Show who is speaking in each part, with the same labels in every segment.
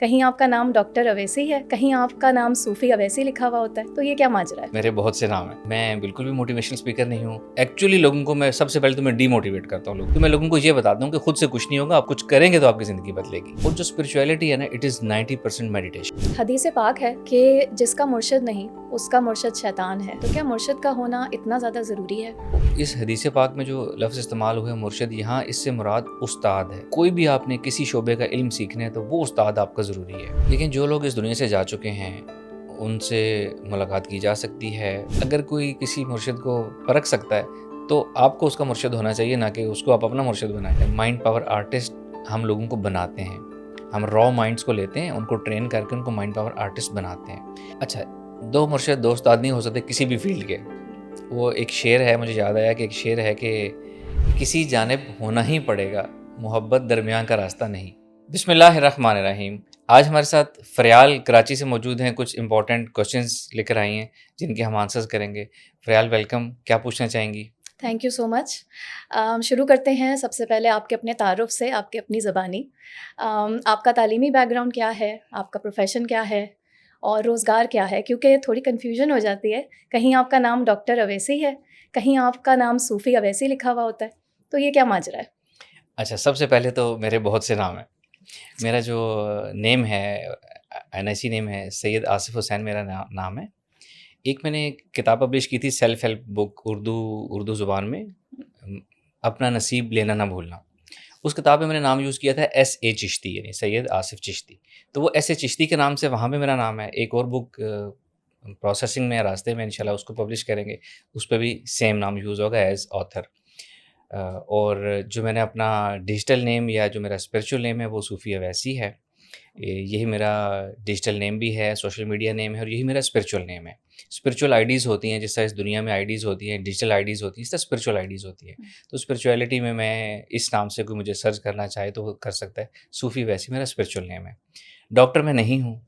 Speaker 1: کہیں آپ کا نام ڈاکٹر اویسی ہے, کہیں آپ کا نام صوفی اویسی لکھا ہوا ہوتا ہے, تو یہ کیا ماجرا ہے؟
Speaker 2: میرے بہت سے نام ہیں. میں بالکل بھی موٹیویشنل اسپیکر نہیں ہوں. ایکچولی لوگوں کو میں سب سے پہلے تو میں ڈی موٹیویٹ کرتا ہوں. تو میں لوگوں کو یہ بتاتا ہوں کہ خود سے کچھ نہیں ہوگا, آپ کچھ کریں گے تو آپ کی زندگی بدلے گی. اور جو اسپرچویلٹی ہے نا, اٹ از 90% میڈیٹیشن.
Speaker 1: حدیث پاک ہے کہ جس کا مرشد نہیں اس کا مرشد شیطان ہے, تو کیا مرشد کا ہونا اتنا زیادہ ضروری ہے؟
Speaker 2: اس حدیث پاک میں جو لفظ استعمال ہوئے مرشد, یہاں اس سے مراد استاد ہے. کوئی بھی آپ نے کسی شعبے کا علم سیکھنا ہے تو وہ استاد آپ کا ضروری ہے. لیکن جو لوگ اس دنیا سے جا چکے ہیں ان سے ملاقات کی جا سکتی ہے. اگر کوئی کسی مرشد کو پرکھ سکتا ہے تو آپ کو اس کا مرشد ہونا چاہیے, نہ کہ اس کو آپ اپنا مرشد بنائیں. مائنڈ پاور آرٹسٹ ہم لوگوں کو بناتے ہیں. ہم را مائنڈس کو لیتے ہیں, ان کو ٹرین کر کے ان کو مائنڈ پاور آرٹسٹ بناتے ہیں. اچھا, دو مرشد دو استاد نہیں ہو سکتے کسی بھی فیلڈ کے. وہ ایک شعر ہے, مجھے یاد آیا کہ ایک شعر ہے کہ کسی جانب ہونا ہی پڑے گا, محبت درمیان کا راستہ نہیں. بسم اللہ الرحمن الرحیم. آج ہمارے ساتھ فریال کراچی سے موجود ہیں. کچھ امپورٹنٹ کوشچنس لے کر آئی ہیں جن کے ہم آنسرز کریں گے. فریال ویلکم, کیا پوچھنا چاہیں گی؟
Speaker 1: تھینک یو سو مچ. شروع کرتے ہیں سب سے پہلے آپ کے اپنے تعارف سے, آپ کی اپنی زبانی. آپ کا تعلیمی بیک گراؤنڈ کیا ہے, آپ کا پروفیشن کیا ہے, اور روزگار کیا ہے؟ کیونکہ تھوڑی کنفیوژن ہو جاتی ہے. کہیں آپ کا نام ڈاکٹر اویسی ہے, کہیں آپ کا نام صوفی اویسی لکھا ہوا ہوتا ہے, تو یہ کیا ماجرا ہے؟
Speaker 2: اچھا, سب سے پہلے تو میرے بہت سے نام ہیں. میرا جو نیم ہے, این آئی سی نیم ہے, سید آصف حسین میرا نام ہے. ایک میں نے کتاب پبلش کی تھی, سیلف ہیلپ بک, اردو زبان میں, اپنا نصیب لینا نہ بھولنا. اس کتاب میں میں نے نام یوز کیا تھا ایس اے چشتی, یعنی سید آصف چشتی. تو وہ ایس اے چشتی کے نام سے وہاں پہ میرا نام ہے. ایک اور بک پروسیسنگ میں, راستے میں, انشاءاللہ اس کو پبلش کریں گے, اس پہ بھی سیم نام یوز ہوگا ایز آتھر. اور جو میں نے اپنا ڈیجیٹل نیم یا جو میرا اسپریچول نیم ہے وہ صوفی اویسی ہے. یہی میرا ڈیجیٹل نیم بھی ہے, سوشل میڈیا نیم ہے, اور یہی میرا اسپریچول نیم ہے. اسپریچول آئی ڈیز ہوتی ہیں جس طرح اس دنیا میں آئی ڈیز ہوتی ہیں, ڈیجیٹل آئی ڈیز ہوتی ہیں, اس طرح اسپریچول آئی ڈیز ہوتی ہیں. تو اسپریچولیٹی میں اس نام سے کوئی مجھے سرچ کرنا چاہے تو وہ کر سکتا ہے. صوفی اویسی میرا اسپریچول نیم ہے. ڈاکٹر میں نہیں ہوں.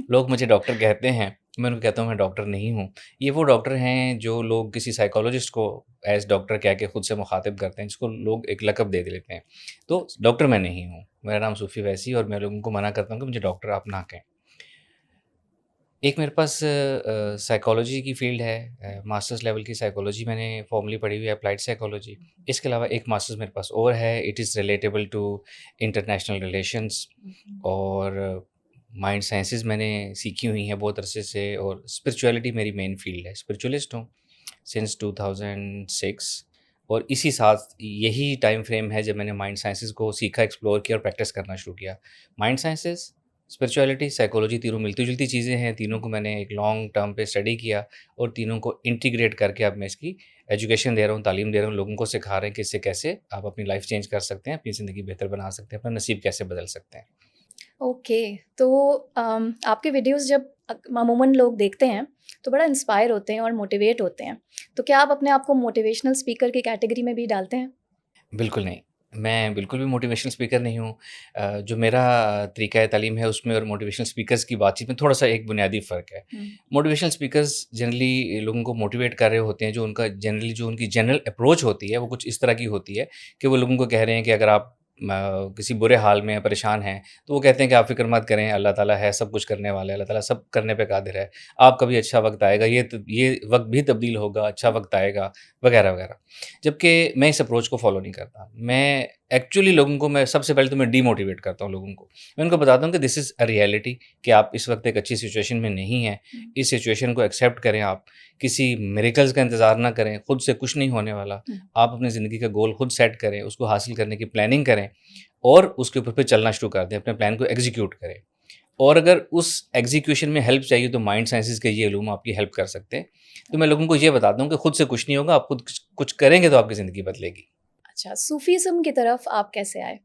Speaker 2: لوگ مجھے ڈاکٹر کہتے ہیں, میں ان کو کہتا ہوں میں ڈاکٹر نہیں ہوں. یہ وہ ڈاکٹر ہیں جو لوگ کسی سائیکالوجسٹ کو ایز ڈاکٹر کہہ کے خود سے مخاطب کرتے ہیں, جس کو لوگ ایک لقب دے دیتے ہیں. تو ڈاکٹر میں نہیں ہوں, میرا نام صوفی اویسی, اور میں لوگوں کو منع کرتا ہوں کہ مجھے ڈاکٹر آپ نہ کہیں. ایک میرے پاس سائیکالوجی کی فیلڈ ہے, ماسٹرز لیول کی سائیکالوجی میں نے فارملی پڑھی ہوئی ہے, اپلائڈ سائیکالوجی. اس کے علاوہ ایک ماسٹرز میرے پاس اور ہے, it is relatable to international relations. اور مائنڈ سائنسز میں نے سیکھی ہوئی ہیں بہت عرصے سے, اور اسپرچویلٹی میری مین فیلڈ ہے. اسپرچولیسٹ ہوں سنس 2006, اور اسی ساتھ یہی ٹائم فریم ہے جب میں نے مائنڈ سائنسز کو سیکھا, ایکسپلور کیا اور پریکٹس کرنا شروع کیا. مائنڈ سائنسز, اسپرچویلٹی, سائیکالوجی, تینوں ملتی جلتی چیزیں ہیں. تینوں کو میں نے ایک لانگ ٹرم پہ اسٹڈی کیا, اور تینوں کو انٹیگریٹ کر کے اب میں اس کی ایجوکیشن دے رہا ہوں, تعلیم دے رہا ہوں, لوگوں کو سکھا رہے ہیں کہ اس سے کیسے آپ اپنی لائف چینج کر سکتے ہیں, اپنی زندگی بہتر بنا سکتے ہیں, اپنا نصیب کیسے بدل سکتے ہیں.
Speaker 1: اوکے, تو آپ کے ویڈیوز جب عموماً لوگ دیکھتے ہیں تو بڑا انسپائر ہوتے ہیں اور موٹیویٹ ہوتے ہیں, تو کیا آپ اپنے آپ کو موٹیویشنل اسپیکر کی کیٹیگری میں بھی ڈالتے ہیں؟
Speaker 2: بالکل نہیں, میں بالکل بھی موٹیویشنل اسپیکر نہیں ہوں. جو میرا طریقہ تعلیم ہے اس میں اور موٹیویشنل اسپیکرز کی بات چیت میں تھوڑا سا ایک بنیادی فرق ہے. موٹیویشنل اسپیکرز جنرلی لوگوں کو موٹیویٹ کر رہے ہوتے ہیں, جو ان کا جنرلی جو ان کی جنرل اپروچ ہوتی ہے وہ کچھ اس طرح کی ہوتی ہے کہ وہ لوگوں کو کہہ رہے ہیں کہ اگر آپ کسی برے حال میں پریشان ہیں تو وہ کہتے ہیں کہ آپ فکر مت کریں, اللہ تعالیٰ ہے سب کچھ کرنے والا ہے, اللہ تعالیٰ سب کرنے پہ قادر ہے, آپ کا بھی اچھا وقت آئے گا, یہ وقت بھی تبدیل ہوگا, اچھا وقت آئے گا, وغیرہ وغیرہ. جبکہ میں اس اپروچ کو فالو نہیں کرتا. میں ایکچولی لوگوں کو, میں سب سے پہلے تو میں ڈی موٹیویٹ کرتا ہوں لوگوں کو. میں ان کو بتاتا ہوں کہ دس از اے ریئلٹی, کہ آپ اس وقت ایک اچھی سچویشن میں نہیں ہیں. اس سچویشن کو ایکسیپٹ کریں, آپ کسی میریکلز کا انتظار نہ کریں, خود سے کچھ نہیں ہونے والا. آپ اپنی زندگی کا گول خود سیٹ کریں, اس کو حاصل کرنے کی پلاننگ کریں, اور اس کے اوپر پہ چلنا شروع کر دیں, اپنے پلان کو ایگزیکیوٹ کریں. اور اگر اس ایگزیکیوشن میں ہیلپ چاہیے تو مائنڈ سائنسز کے یہ علوم آپ کی ہیلپ کر سکتے ہیں. تو میں لوگوں کو یہ بتاتا ہوں کہ خود سے کچھ نہیں ہوگا, آپ خود کچھ کریں گے تو آپ کی زندگی بدلے گی.
Speaker 1: اچھا, صوفیزم کی طرف آپ کیسے آئے؟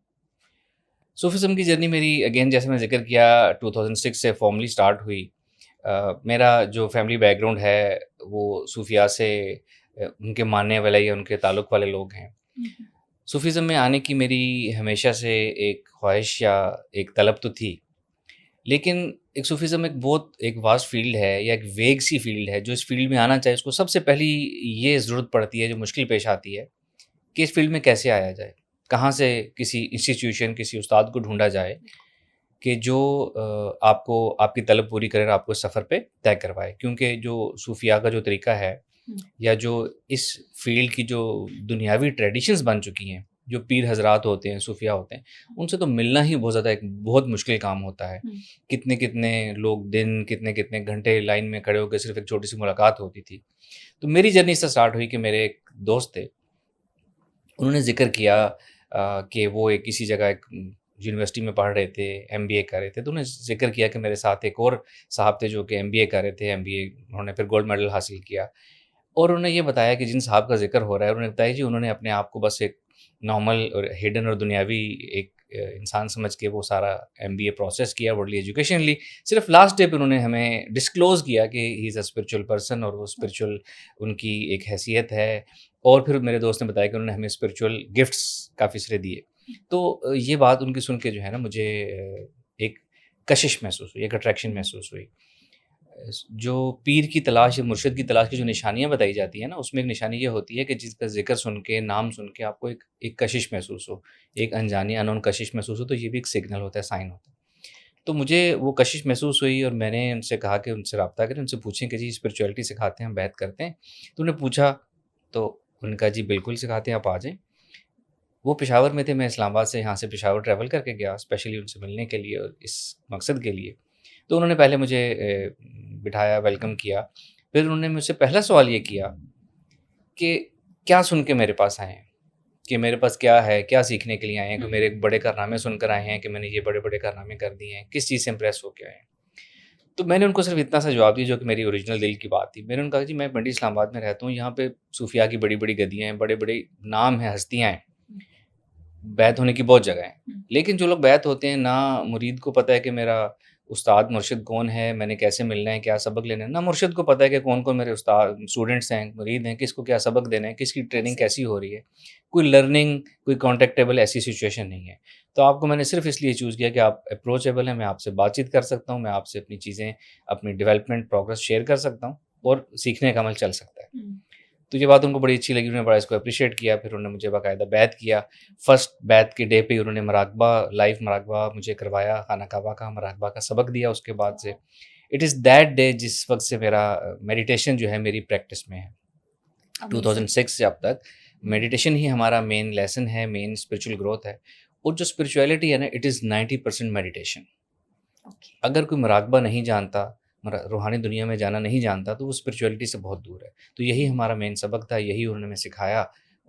Speaker 2: صوفیزم کی جرنی میری اگین جیسے میں ذکر کیا 2006 سے فارملی اسٹارٹ ہوئی. میرا جو فیملی بیک گراؤنڈ ہے وہ صوفیاء سے, ان کے ماننے والے یا ان کے تعلق والے لوگ ہیں. صوفیزم میں آنے کی میری ہمیشہ سے ایک خواہش یا ایک طلب تو تھی, لیکن ایک صوفیزم ایک واسٹ فیلڈ ہے یا ایک ویگ سی فیلڈ ہے. جو اس فیلڈ میں آنا چاہے اس کو سب سے پہلی یہ ضرورت پڑتی ہے, جو مشکل پیش آتی ہے, کہ اس فیلڈ میں کیسے آیا جائے, کہاں سے کسی انسٹیٹیوشن, کسی استاد کو ڈھونڈا جائے, کہ جو آپ کو آپ کی طلب پوری کرے اور آپ کو سفر پہ طے کروائے. کیونکہ جو صوفیاء کا جو طریقہ ہے یا جو اس فیلڈ کی جو دنیاوی ٹریڈیشنز بن چکی ہیں، جو پیر حضرات ہوتے ہیں، صوفیاء ہوتے ہیں، ان سے تو ملنا ہی بہت زیادہ ایک بہت مشکل کام ہوتا ہے. کتنے کتنے لوگ دن، کتنے کتنے گھنٹے لائن میں کھڑے ہو کے صرف ایک چھوٹی سی ملاقات ہوتی تھی. تو میری جرنی سے سٹارٹ ہوئی کہ میرے ایک دوست تھے، انہوں نے ذکر کیا کہ وہ ایک کسی جگہ ایک یونیورسٹی میں پڑھ رہے تھے، ایم بی اے کر رہے تھے. تو انہوں نے ذکر کیا کہ میرے ساتھ ایک اور صاحب تھے جو کہ ایم بی اے کر رہے تھے. ایم بی اے انہوں نے پھر گولڈ میڈل حاصل کیا، اور انہوں نے یہ بتایا کہ جن صاحب کا ذکر ہو رہا ہے، انہوں نے بتایا جی انہوں نے اپنے آپ کو بس ایک نارمل اور ہڈن اور دنیاوی ایک انسان سمجھ کے وہ سارا ایم بی اے پروسیس کیا، ورلڈلی ایجوکیشن لی. صرف لاسٹ ڈے پہ انہوں نے ہمیں ڈسکلوز کیا کہ ہی از اے اسپرچل پرسن، اور وہ اسپرچل ان کی ایک حیثیت ہے. اور پھر میرے دوست نے بتایا کہ انہوں نے ہمیں اسپرچل گفٹس کافی سارے دیے. تو یہ بات ان کی سن کے جو ہے نا مجھے ایک کشش محسوس ہوئی، ایک اٹریکشن محسوس ہوئی. جو پیر کی تلاش یا مرشد کی تلاش کی جو نشانیاں بتائی جاتی ہیں نا، اس میں ایک نشانی یہ ہوتی ہے کہ جس کا ذکر سن کے، نام سن کے آپ کو ایک کشش محسوس ہو، ایک انجانی انون کشش محسوس ہو، تو یہ بھی ایک سگنل ہوتا ہے، سائن ہوتا ہے. تو مجھے وہ کشش محسوس ہوئی، اور میں نے ان سے کہا کہ ان سے رابطہ کریں، ان سے پوچھیں کہ جی اسپرچویلٹی سکھاتے ہیں، ہم بیعت کرتے ہیں. تو انہوں نے پوچھا، تو انہوں نے کہا جی بالکل سکھاتے ہیں، آپ آ جائیں. وہ پشاور میں تھے، میں اسلام آباد سے یہاں سے پشاور ٹریول کر کے گیا اسپیشلی ان سے ملنے کے لیے اور اس مقصد کے لیے. تو انہوں نے پہلے مجھے بٹھایا، ویلکم کیا. پھر انہوں نے مجھ سے پہلا سوال یہ کیا کہ کیا سن کے میرے پاس آئے ہیں، کہ میرے پاس کیا ہے، کیا سیکھنے کے لیے آئے ہیں، کہ میرے بڑے کارنامے سن کر آئے ہیں، کہ میں نے یہ بڑے بڑے کارنامے کر دیے ہیں، کس چیز سے امپریس ہو کے آئے ہیں. تو میں نے ان کو صرف اتنا سا جواب دیا جو کہ میری اوریجنل دل کی بات تھی. میں نے ان کو کہا جی میں منڈی اسلام آباد میں رہتا ہوں، یہاں پہ صوفیاء کی بڑی بڑی گدیاں ہیں، بڑے بڑے نام ہیں، ہستیاں ہیں، بیعت ہونے کی بہت جگہ ہیں. لیکن جو لوگ بیعت ہوتے ہیں، نہ مرید کو پتہ ہے کہ میرا استاد مرشد کون ہے، میں نے کیسے ملنا ہے، کیا سبق لینا ہے. نہ مرشد کو پتہ ہے کہ کون کون میرے استاد اسٹوڈنٹس ہیں، مرید ہیں، کس کو کیا سبق دینا ہے، کس کی ٹریننگ کیسی ہو رہی ہے. کوئی لرننگ، کوئی کانٹیکٹیبل ایسی سچویشن نہیں ہے. تو آپ کو میں نے صرف اس لیے چوز کیا کہ آپ اپروچیبل ہیں، میں آپ سے بات چیت کر سکتا ہوں، میں آپ سے اپنی چیزیں، اپنی ڈیولپمنٹ پروگرس شیئر کر سکتا ہوں، اور سیکھنے کا عمل چل سکتا ہے. تو یہ بات ان کو بڑی اچھی لگی، انہوں نے بڑا اس کو اپریشیٹ کیا. پھر انہوں نے مجھے باقاعدہ بیعت کیا. فرسٹ بیعت کے ڈے پہ انہوں نے مراقبہ، لائیو مراقبہ مجھے کروایا، خانہ کعبہ کا مراقبہ کا سبق دیا. اس کے بعد سے اٹ از دیٹ ڈے جس وقت سے میرا میڈیٹیشن جو ہے میری پریکٹس میں ہے. 2006 سے اب تک میڈیٹیشن ہی ہمارا مین لیسن ہے، مین اسپرچل گروتھ ہے. اور جو اسپرچویلٹی ہے نا، اٹ از 90% میڈیٹیشن. اگر کوئی مراقبہ نہیں جانتا، روحانی دنیا میں جانا نہیں جانتا، تو وہ اسپرچویلٹی سے بہت دور ہے. تو یہی ہمارا مین سبق تھا، یہی انہوں نے ہمیں سکھایا،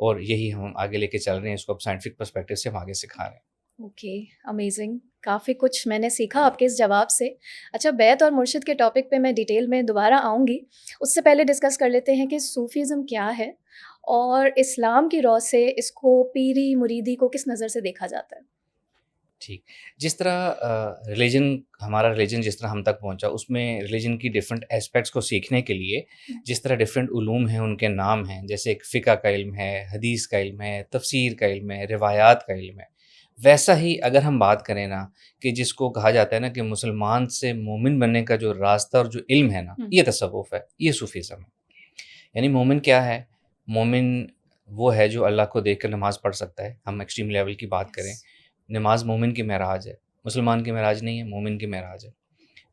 Speaker 2: اور یہی ہم آگے لے کے چل رہے ہیں. اس کو اب سائنٹیفک پرسپیکٹیو سے ہم آگے سکھا رہے ہیں.
Speaker 1: Okay, amazing. کافی کچھ میں نے سیکھا آپ کے اس جواب سے. اچھا، بیعت اور مرشد کے ٹاپک پہ میں ڈیٹیل میں دوبارہ آؤں گی. اس سے پہلے ڈسکس کر لیتے ہیں کہ صوفیزم کیا ہے، اور اسلام کی رو سے اس کو پیری مریدی کو کس نظر سے دیکھا جاتا ہے.
Speaker 2: ٹھیک. جس طرح ریلیجن، ہمارا ریلیجن جس طرح ہم تک پہنچا، اس میں ریلیجن کی ڈفرینٹ اسپیکٹس کو سیکھنے کے لیے جس طرح ڈفرینٹ علوم ہیں، ان کے نام ہیں. جیسے ایک فقہ کا علم ہے، حدیث کا علم ہے، تفسیر کا علم ہے، روایات کا علم ہے. ویسا ہی اگر ہم بات کریں نا، کہ جس کو کہا جاتا ہے نا کہ مسلمان سے مومن بننے کا جو راستہ اور جو علم ہے نا، یہ تصوف ہے، یہ صوفیزم ہے. یعنی مومن کیا ہے؟ مومن وہ ہے جو اللہ کو دیکھ کر نماز پڑھ سکتا ہے. ہم ایکسٹریم لیول کی بات کریں، نماز مومن کی معراج ہے، مسلمان کی معراج نہیں ہے، مومن کی معراج ہے.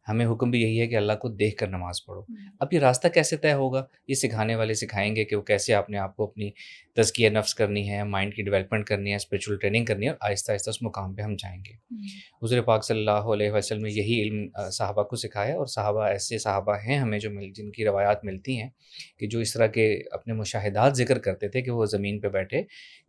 Speaker 2: ہمیں حکم بھی یہی ہے کہ اللہ کو دیکھ کر نماز پڑھو. اب یہ راستہ کیسے طے ہوگا؟ یہ سکھانے والے سکھائیں گے کہ وہ کیسے اپنے آپ کو اپنی تزکیہ نفس کرنی ہے، مائنڈ کی ڈیولپمنٹ کرنی ہے، اسپریچول ٹریننگ کرنی ہے، اور آہستہ آہستہ اس مقام پہ ہم جائیں گے. حضور پاک صلی اللہ علیہ وسلم نے یہی علم صحابہ کو سکھایا. اور صحابہ ایسے صحابہ ہیں ہمیں جو جن کی روایات ملتی ہیں کہ جو اس طرح کے اپنے مشاہدات ذکر کرتے تھے، کہ وہ زمین پہ بیٹھے،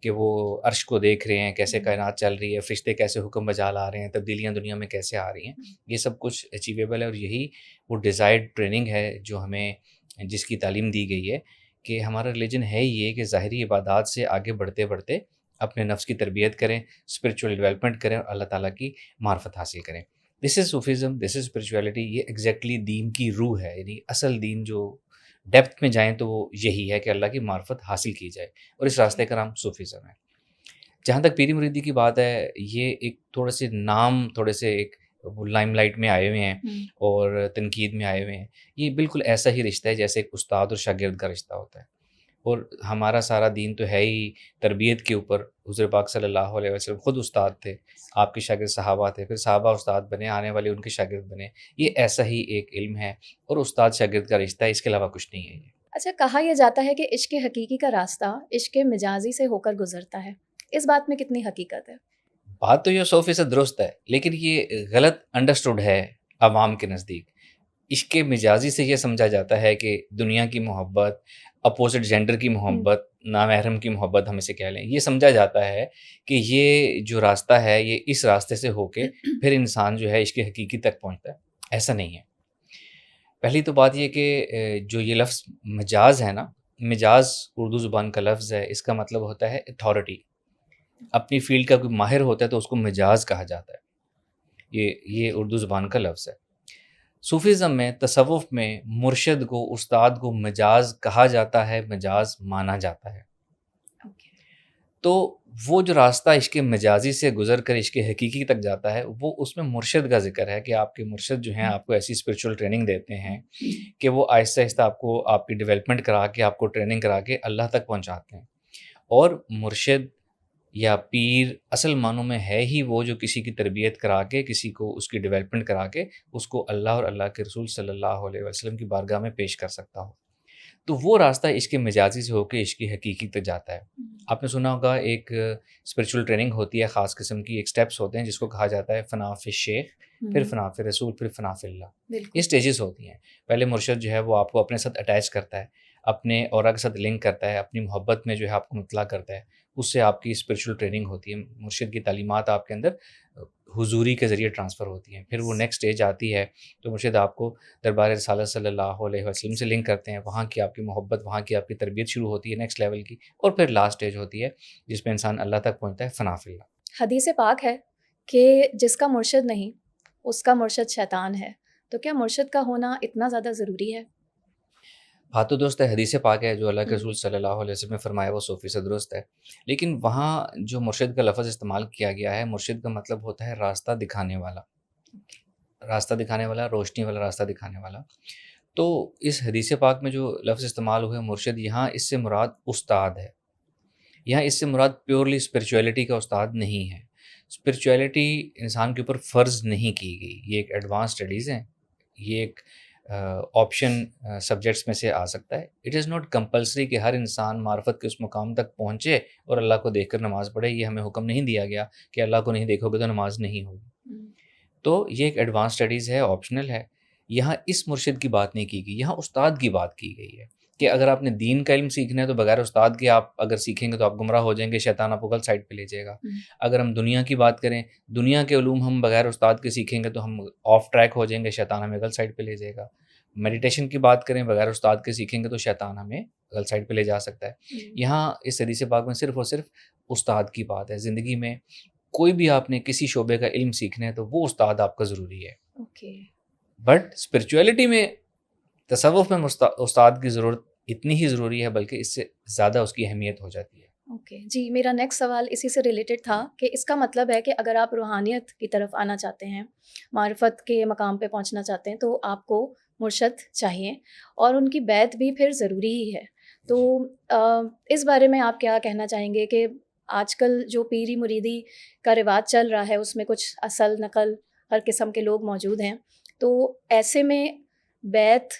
Speaker 2: کہ وہ عرش کو دیکھ رہے ہیں، کیسے کائنات چل رہی ہے، فرشتے کیسے حکم بجا لا رہے ہیں، تبدیلیاں دنیا میں کیسے آ رہی ہیں. یہ سب کچھ اچیویبل ہے، اور یہی وہ ڈیزائرڈ ٹریننگ ہے جو ہمیں، جس کی تعلیم دی گئی ہے. کہ ہمارا ریلیجن ہے یہ کہ ظاہری عبادات سے آگے بڑھتے بڑھتے اپنے نفس کی تربیت کریں، اسپرچول ڈیولپمنٹ کریں، اور اللہ تعالیٰ کی معرفت حاصل کریں. دس از صوفیزم، دس از اسپرچویلٹی. یہ ایگزیکٹلی دین کی روح ہے. یعنی اصل دین جو ڈیپتھ میں جائیں تو وہ یہی ہے کہ اللہ کی معرفت حاصل کی جائے، اور اس راستے کا نام صوفیزم ہے. جہاں تک پیری مریدی کی بات ہے، یہ ایک تھوڑے سے نام، تھوڑے سے ایک لائم لائٹ میں آئے ہوئے ہیں اور تنقید میں آئے ہوئے ہیں. یہ بالکل ایسا ہی رشتہ ہے جیسے ایک استاد اور شاگرد کا رشتہ ہوتا ہے. اور ہمارا سارا دین تو ہے ہی تربیت کے اوپر. حضور پاک صلی اللہ علیہ وسلم خود استاد تھے, آپ کے شاگرد صحابہ تھے, پھر صحابہ استاد بنے, آنے والے ان کے شاگرد بنے. یہ ایسا ہی ایک علم ہے اور استاد شاگرد کا رشتہ ہے, اس کے علاوہ کچھ نہیں ہے یہ.
Speaker 1: اچھا، کہا یہ جاتا ہے کہ عشق حقیقی کا راستہ عشق مجازی سے ہو کر گزرتا ہے، اس بات میں کتنی حقیقت ہے؟
Speaker 2: بات تو یہ 100% درست ہے, لیکن یہ غلط انڈرسٹوڈ ہے عوام کے نزدیک. عشق مجازی سے یہ سمجھا جاتا ہے کہ دنیا کی محبت, اپوزٹ جینڈر کی محبت, نامحرم کی محبت ہم اسے کہہ لیں, یہ سمجھا جاتا ہے کہ یہ جو راستہ ہے یہ اس راستے سے ہو کے پھر انسان جو ہے عشق حقیقی تک پہنچتا ہے. ایسا نہیں ہے. پہلی تو بات یہ کہ جو یہ لفظ مجاز ہے نا, مجاز اردو زبان کا لفظ ہے, اس کا مطلب ہوتا ہے اتھارٹی. اپنی فیلڈ کا کوئی ماہر ہوتا ہے تو اس کو مجاز کہا جاتا ہے. یہ اردو زبان کا لفظ ہے. صوفیزم میں, تصوف میں مرشد کو, استاد کو مجاز کہا جاتا ہے, مجاز مانا جاتا ہے. تو وہ جو راستہ عشق مجازی سے گزر کر عشق حقیقی تک جاتا ہے, وہ اس میں مرشد کا ذکر ہے کہ آپ کے مرشد جو ہیں آپ کو ایسی اسپرچول ٹریننگ دیتے ہیں کہ وہ آہستہ آہستہ آپ کو, آپ کی ڈیولپمنٹ کرا کے, آپ کو ٹریننگ کرا کے اللہ تک پہنچاتے ہیں. اور مرشد یا پیر اصل معنوں میں ہے ہی وہ جو کسی کی تربیت کرا کے, کسی کو اس کی ڈیولپمنٹ کرا کے اس کو اللہ اور اللہ کے رسول صلی اللہ علیہ وسلم کی بارگاہ میں پیش کر سکتا ہو. تو وہ راستہ عشق مجازی سے ہو کے عشق حقیقی تک جاتا ہے. آپ نے سنا ہوگا ایک اسپرچول ٹریننگ ہوتی ہے خاص قسم کی, ایک سٹیپس ہوتے ہیں جس کو کہا جاتا ہے فنا فی الشیخ, پھر فنا فی رسول, پھر فنا فی اللہ. یہ سٹیجز ہوتی ہیں. پہلے مرشد جو ہے وہ آپ کو اپنے ساتھ اٹیچ کرتا ہے, اپنے اورا کے ساتھ لنک کرتا ہے, اپنی محبت میں جو ہے آپ کو مطلع کرتا ہے, اس سے آپ کی اسپرچول ٹریننگ ہوتی ہے. مرشد کی تعلیمات آپ کے اندر حضوری کے ذریعے ٹرانسفر ہوتی ہیں. پھر وہ نیکسٹ اسٹیج آتی ہے تو مرشد آپ کو دربار رسالت صلی اللہ علیہ وسلم سے لنک کرتے ہیں, وہاں کی آپ کی محبت, وہاں کی آپ کی تربیت شروع ہوتی ہے نیکسٹ لیول کی, اور پھر لاسٹ اسٹیج ہوتی ہے جس میں انسان اللہ تک پہنچتا ہے, فنا فی اللہ.
Speaker 1: حدیث پاک ہے کہ جس کا مرشد نہیں اس کا مرشد شیطان ہے، تو کیا مرشد کا ہونا اتنا زیادہ ضروری ہے؟
Speaker 2: بات تو درست ہے, حدیث پاک ہے جو اللہ کے رسول صلی اللہ علیہ وسلم نے فرمایا وہ 100% درست ہے. لیکن وہاں جو مرشد کا لفظ استعمال کیا گیا ہے, مرشد کا مطلب ہوتا ہے راستہ دکھانے والا, راستہ دکھانے والا, روشنی والا راستہ دکھانے والا. تو اس حدیث پاک میں جو لفظ استعمال ہوئے مرشد, یہاں اس سے مراد استاد ہے. یہاں اس سے مراد پیورلی اسپرچویلٹی کا استاد نہیں ہے. اسپرچویلٹی انسان کے اوپر فرض نہیں کی گئی, یہ ایک ایڈوانس اسٹڈیز ہیں, یہ ایک آپشن سبجیکٹس میں سے آ سکتا ہے. اٹ از ناٹ کمپلسری کہ ہر انسان معرفت کے اس مقام تک پہنچے اور اللہ کو دیکھ کر نماز پڑھے. یہ ہمیں حکم نہیں دیا گیا کہ اللہ کو نہیں دیکھو گے تو نماز نہیں ہوگی. تو یہ ایک ایڈوانس اسٹڈیز ہے, آپشنل ہے. یہاں اس مرشد کی بات نہیں کی گئی, یہاں استاد کی بات کی گئی ہے کہ اگر آپ نے دین کا علم سیکھنا ہے تو بغیر استاد کے آپ اگر سیکھیں گے تو آپ گمراہ ہو جائیں گے, شیطان آپ کو غلط سائڈ پہ لے جائے گا. اگر ہم دنیا کی بات کریں, دنیا کے علوم ہم بغیر استاد کے سیکھیں گے تو ہم آف ٹریک ہو جائیں گے, شیطان ہمیں غلط سائڈ پہ لے جائے گا. میڈیٹیشن کی بات کریں, بغیر استاد کے سیکھیں گے تو شیطان ہمیں غلط سائڈ پہ لے جا سکتا ہے. یہاں اس حدیث پاک میں صرف اور صرف استاد کی بات ہے. زندگی میں کوئی بھی آپ نے کسی شعبے کا علم سیکھنا ہے تو وہ استاد آپ کا ضروری ہے. بٹ اسپرچویلٹی میں, تصوف میں استاد کی ضرورت اتنی ہی ضروری ہے, بلکہ اس سے زیادہ اس کی اہمیت ہو جاتی ہے.
Speaker 1: جی, میرا نیکسٹ سوال اسی سے ریلیٹڈ تھا کہ اس کا مطلب ہے کہ اگر آپ روحانیت کی طرف آنا چاہتے ہیں, معرفت کے مقام پہ پہنچنا چاہتے ہیں, تو آپ کو مرشد چاہیے اور ان کی بیعت بھی پھر ضروری ہی ہے. تو اس بارے میں آپ کیا کہنا چاہیں گے کہ آج کل جو پیری مریدی کا رواج چل رہا ہے اس میں کچھ اصل نقل ہر قسم کے لوگ موجود ہیں, تو ایسے میں بیعت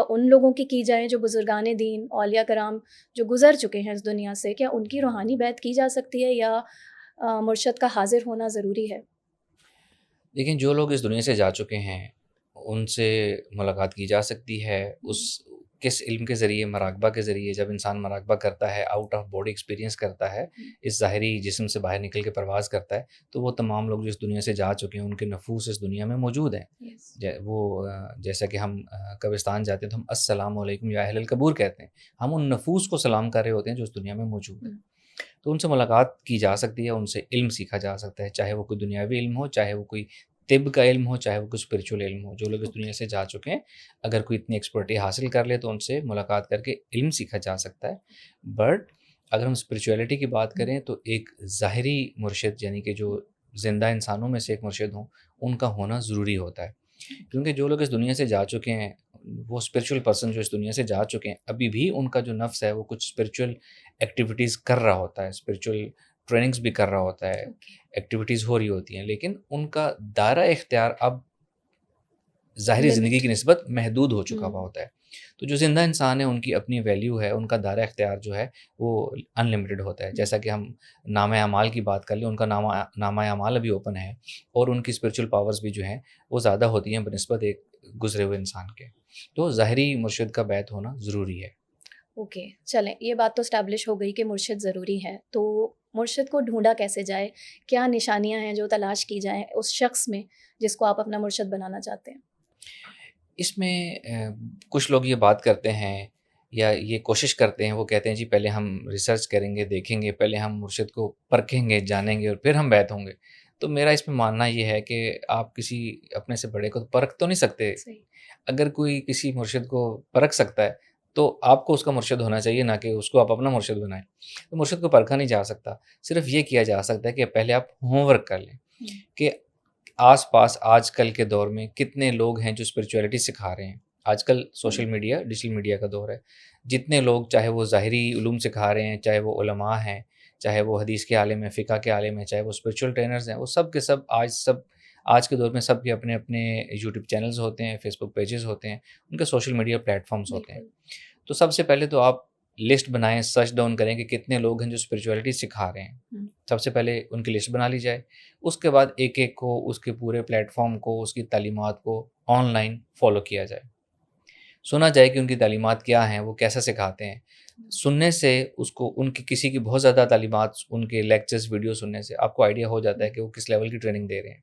Speaker 1: ان لوگوں کی جائیں جو بزرگان دین, اولیاء کرام جو گزر چکے ہیں اس دنیا سے, کیا ان کی روحانی بیعت کی جا سکتی ہے یا مرشد کا حاضر ہونا ضروری ہے؟
Speaker 2: لیکن جو لوگ اس دنیا سے جا چکے ہیں ان سے ملاقات کی جا سکتی ہے. اس کس علم کے ذریعے, مراقبہ کے ذریعے. جب انسان مراقبہ کرتا ہے, آؤٹ آف باڈی ایکسپیرینس کرتا ہے, اس ظاہری جسم سے باہر نکل کے پرواز کرتا ہے, تو وہ تمام لوگ جو اس دنیا سے جا چکے ہیں ان کے نفوس اس دنیا میں موجود ہیں. وہ جیسا کہ ہم قبرستان جاتے ہیں تو ہم السلام علیکم یا اہل القبور کہتے ہیں, ہم ان نفوس کو سلام کر رہے ہوتے ہیں جو اس دنیا میں موجود ہیں. تو ان سے ملاقات کی جا سکتی ہے, ان سے علم سیکھا جا سکتا ہے, چاہے وہ کوئی دنیاوی علم ہو, چاہے وہ کوئی طب کا علم ہو, چاہے وہ کوئی اسپرچول علم ہو. جو لوگ اس دنیا سے جا چکے ہیں, اگر کوئی اتنی ایکسپرٹی حاصل کر لے تو ان سے ملاقات کر کے علم سیکھا جا سکتا ہے. بٹ اگر ہم اسپرچویلٹی کی بات کریں تو ایک ظاہری مرشد, یعنی کہ جو زندہ انسانوں میں سے ایک مرشد ہوں, ان کا ہونا ضروری ہوتا ہے. کیونکہ جو لوگ اس دنیا سے جا چکے ہیں وہ اسپریچول پرسن جو اس دنیا سے جا چکے ہیں ابھی بھی ان کا جو نفس ہے وہ کچھ اسپریچول ایکٹیویٹیز کر رہا ہوتا ہے، اسپریچول ٹریننگز بھی کر رہا ہوتا ہے،
Speaker 1: اوکے.
Speaker 2: ایکٹیویٹیز ہو رہی ہوتی ہیں، لیکن ان کا دائرہ اختیار اب ظاہری زندگی کی
Speaker 1: لمٹ.
Speaker 2: نسبت محدود ہو چکا ہوا ہوتا ہے. تو جو زندہ انسان ہے ان کی اپنی ویلیو ہے، ان کا دائرہ اختیار جو ہے وہ ان لمیٹڈ ہوتا ہے. جیسا کہ ہم نامہ اعمال کی بات کر لیں، ان کا نامہ اعمال ابھی اوپن ہے اور ان کی اسپریچول پاورز بھی جو ہیں وہ زیادہ ہوتی ہیں بنسبت ایک گزرے ہوئے انسان کے. تو ظاہری مرشد کا بیعت ہونا ضروری ہے.
Speaker 1: اوکے, چلیں یہ بات تو اسٹیبلش ہو گئی کہ مرشد ضروری ہے. تو مرشد کو ڈھونڈا کیسے جائے؟ کیا نشانیاں ہیں جو تلاش کی جائیں اس شخص میں جس کو آپ اپنا مرشد بنانا چاہتے ہیں؟
Speaker 2: اس میں کچھ لوگ یہ بات کرتے ہیں یا یہ کوشش کرتے ہیں، وہ کہتے ہیں جی پہلے ہم ریسرچ کریں گے، دیکھیں گے، پہلے ہم مرشد کو پرکھیں گے، جانیں گے اور پھر ہم بیعت ہوں گے. تو میرا اس میں ماننا یہ ہے کہ آپ کسی اپنے سے بڑے کو پرکھ تو نہیں سکتے.
Speaker 1: صحیح.
Speaker 2: اگر کوئی کسی مرشد کو پرکھ سکتا ہے تو آپ کو اس کا مرشد ہونا چاہیے، نہ کہ اس کو آپ اپنا مرشد بنائیں. تو مرشد کو پرکھا نہیں جا سکتا، صرف یہ کیا جا سکتا ہے کہ پہلے آپ ہوم ورک کر لیں کہ آس پاس آج کل کے دور میں کتنے لوگ ہیں جو اسپریچولیٹی سکھا رہے ہیں. آج کل سوشل میڈیا، ڈیجیٹل میڈیا کا دور ہے. جتنے لوگ چاہے وہ ظاہری علوم سکھا رہے ہیں، چاہے وہ علماء ہیں، چاہے وہ حدیث کے عالم ہیں، فقہ کے عالم ہیں، چاہے وہ اسپریچول ٹرینرز ہیں، وہ سب کے سب آج کے دور میں سب کے اپنے اپنے یوٹیوب چینلز ہوتے ہیں، فیس بک پیجز ہوتے ہیں، ان کے سوشل میڈیا پلیٹ فارمز ہوتے ہیں. تو سب سے پہلے تو آپ لسٹ بنائیں، سرچ ڈاؤن کریں کہ کتنے لوگ ہیں جو اسپریچولیٹی سکھا رہے ہیں. سب سے پہلے ان کی لسٹ بنا لی جائے. اس کے بعد ایک ایک کو، اس کے پورے پلیٹ فارم کو، اس کی تعلیمات کو آن لائن فالو کیا جائے، سنا جائے کہ ان کی تعلیمات کیا ہیں، وہ کیسا سکھاتے ہیں. سننے سے اس کو ان کی کسی کی بہت زیادہ تعلیمات، ان کے لیکچرز ویڈیو سننے سے آپ کو آئیڈیا ہو جاتا ہے کہ وہ کس لیول کی ٹریننگ دے رہے ہیں.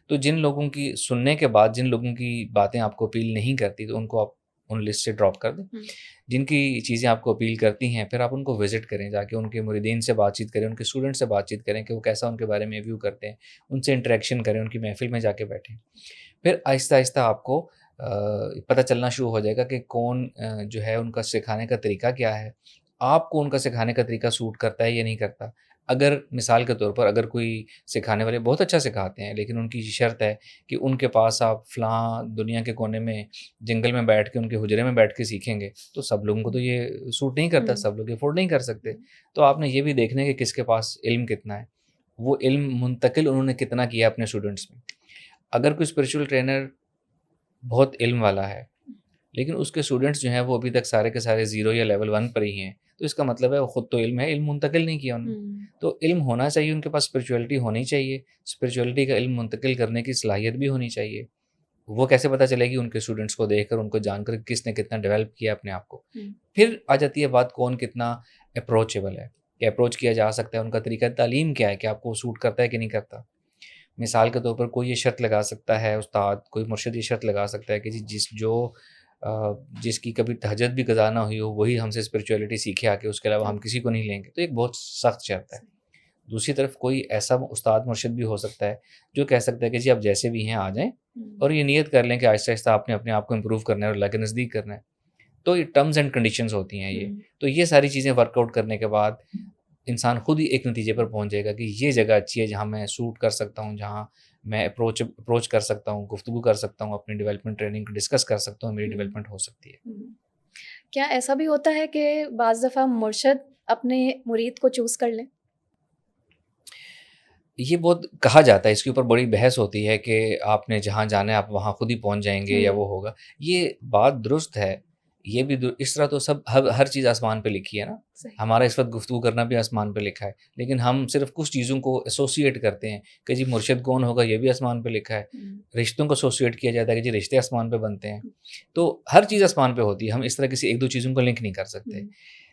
Speaker 2: تو جن لوگوں کی سننے کے بعد جن لوگوں کی باتیں آپ کو اپیل نہیں کرتی تو ان کو آپ ان لسٹ سے ڈراپ کر دیں. جن کی چیزیں آپ کو اپیل کرتی ہیں پھر آپ ان کو وزٹ کریں، جا کے ان کے مریدین سے بات چیت کریں، ان کے اسٹوڈنٹ سے بات چیت کریں کہ وہ کیسا ان کے بارے میں ویو کرتے ہیں، ان سے انٹریکشن کریں، ان کی محفل میں جا کے بیٹھیں. پھر آہستہ آہستہ آپ کو پتہ چلنا شروع ہو جائے گا کہ کون جو ہے ان کا سکھانے کا طریقہ کیا ہے، آپ کو ان کا سکھانے کا طریقہ سوٹ کرتا ہے یا نہیں کرتا. اگر مثال کے طور پر اگر کوئی سکھانے والے بہت اچھا سکھاتے ہیں لیکن ان کی شرط ہے کہ ان کے پاس آپ فلاں دنیا کے کونے میں جنگل میں بیٹھ کے ان کے حجرے میں بیٹھ کے سیکھیں گے، تو سب لوگوں کو تو یہ سوٹ نہیں کرتا، سب لوگ افورڈ نہیں کر سکتے. تو آپ نے یہ بھی دیکھنا ہے کہ کس کے پاس علم کتنا ہے، وہ علم منتقل انہوں نے کتنا کیا اپنے اسٹوڈنٹس میں. اگر کوئی اسپریچول ٹرینر بہت علم والا ہے لیکن اس کے اسٹوڈنٹس جو ہیں وہ ابھی تک سارے کے سارے 0 یا لیول 1 پر ہی ہیں، تو اس کا مطلب ہے وہ خود تو علم ہے، علم منتقل نہیں کیا انہوں نے. تو علم ہونا چاہیے، ان کے پاس اسپریچولیٹی ہونی چاہیے، اسپریچولیٹی کا علم منتقل کرنے کی صلاحیت بھی ہونی چاہیے. وہ کیسے پتہ چلے گی؟ ان کے اسٹوڈنٹس کو دیکھ کر، ان کو جان کر کس نے کتنا ڈیولپ کیا اپنے آپ کو. پھر آ جاتی ہے بات کون کتنا اپروچیبل ہے، کہ اپروچ کیا جا سکتا ہے، ان کا طریقہ تعلیم کیا ہے کہ آپ کو سوٹ کرتا ہے کہ نہیں کرتا. مثال کے طور پر کوئی یہ شرط لگا سکتا ہے، استاد کوئی مرشد یہ شرط لگا سکتا ہے کہ جس کی کبھی تہجد بھی قضا نہ ہوئی ہو وہی ہم سے اسپریچولیٹی سیکھے آ کے، اس کے علاوہ ہم کسی کو نہیں لیں گے. تو ایک بہت سخت شرط ہے. دوسری طرف کوئی ایسا استاد مرشد بھی ہو سکتا ہے جو کہہ سکتا ہے کہ جی آپ جیسے بھی ہیں آ جائیں اور یہ نیت کر لیں کہ آہستہ آہستہ آپ نے اپنے آپ کو امپروو کرنا ہے اور اللہ کے نزدیک کرنا ہے. تو یہ ٹرمز اینڈ کنڈیشنز ہوتی ہیں یہ. تو یہ ساری چیزیں ورک آؤٹ کرنے کے بعد انسان خود ہی ایک نتیجے پر پہنچ جائے گا کہ یہ جگہ اچھی ہے جہاں میں سوٹ کر سکتا ہوں، جہاں میں اپروچ کر سکتا ہوں، گفتگو کر سکتا ہوں، اپنی ڈیولپمنٹ ٹریننگ کو ڈسکس کر سکتا ہوں، میری ڈیولپمنٹ ہو سکتی ہے.
Speaker 1: کیا ایسا بھی ہوتا ہے کہ بعض دفعہ مرشد اپنے مرید کو چوز کر لیں؟
Speaker 2: یہ بہت کہا جاتا ہے، اس کے اوپر بڑی بحث ہوتی ہے کہ آپ نے جہاں جانا ہے آپ وہاں خود ہی پہنچ جائیں گے یا وہ ہوگا. یہ بات درست ہے، یہ بھی اس طرح تو سب ہر چیز آسمان پہ لکھی ہے نا. ہمارا اس وقت گفتگو کرنا بھی آسمان پہ لکھا ہے، لیکن ہم صرف کچھ چیزوں کو ایسوسیٹ کرتے ہیں کہ جی مرشد کون ہوگا، یہ بھی آسمان پہ لکھا ہے. رشتوں کو ایسوسیٹ کیا جاتا ہے کہ جی رشتے آسمان پہ بنتے ہیں. تو ہر چیز آسمان پہ ہوتی ہے، ہم اس طرح کسی ایک دو چیزوں کو لنک نہیں کر سکتے.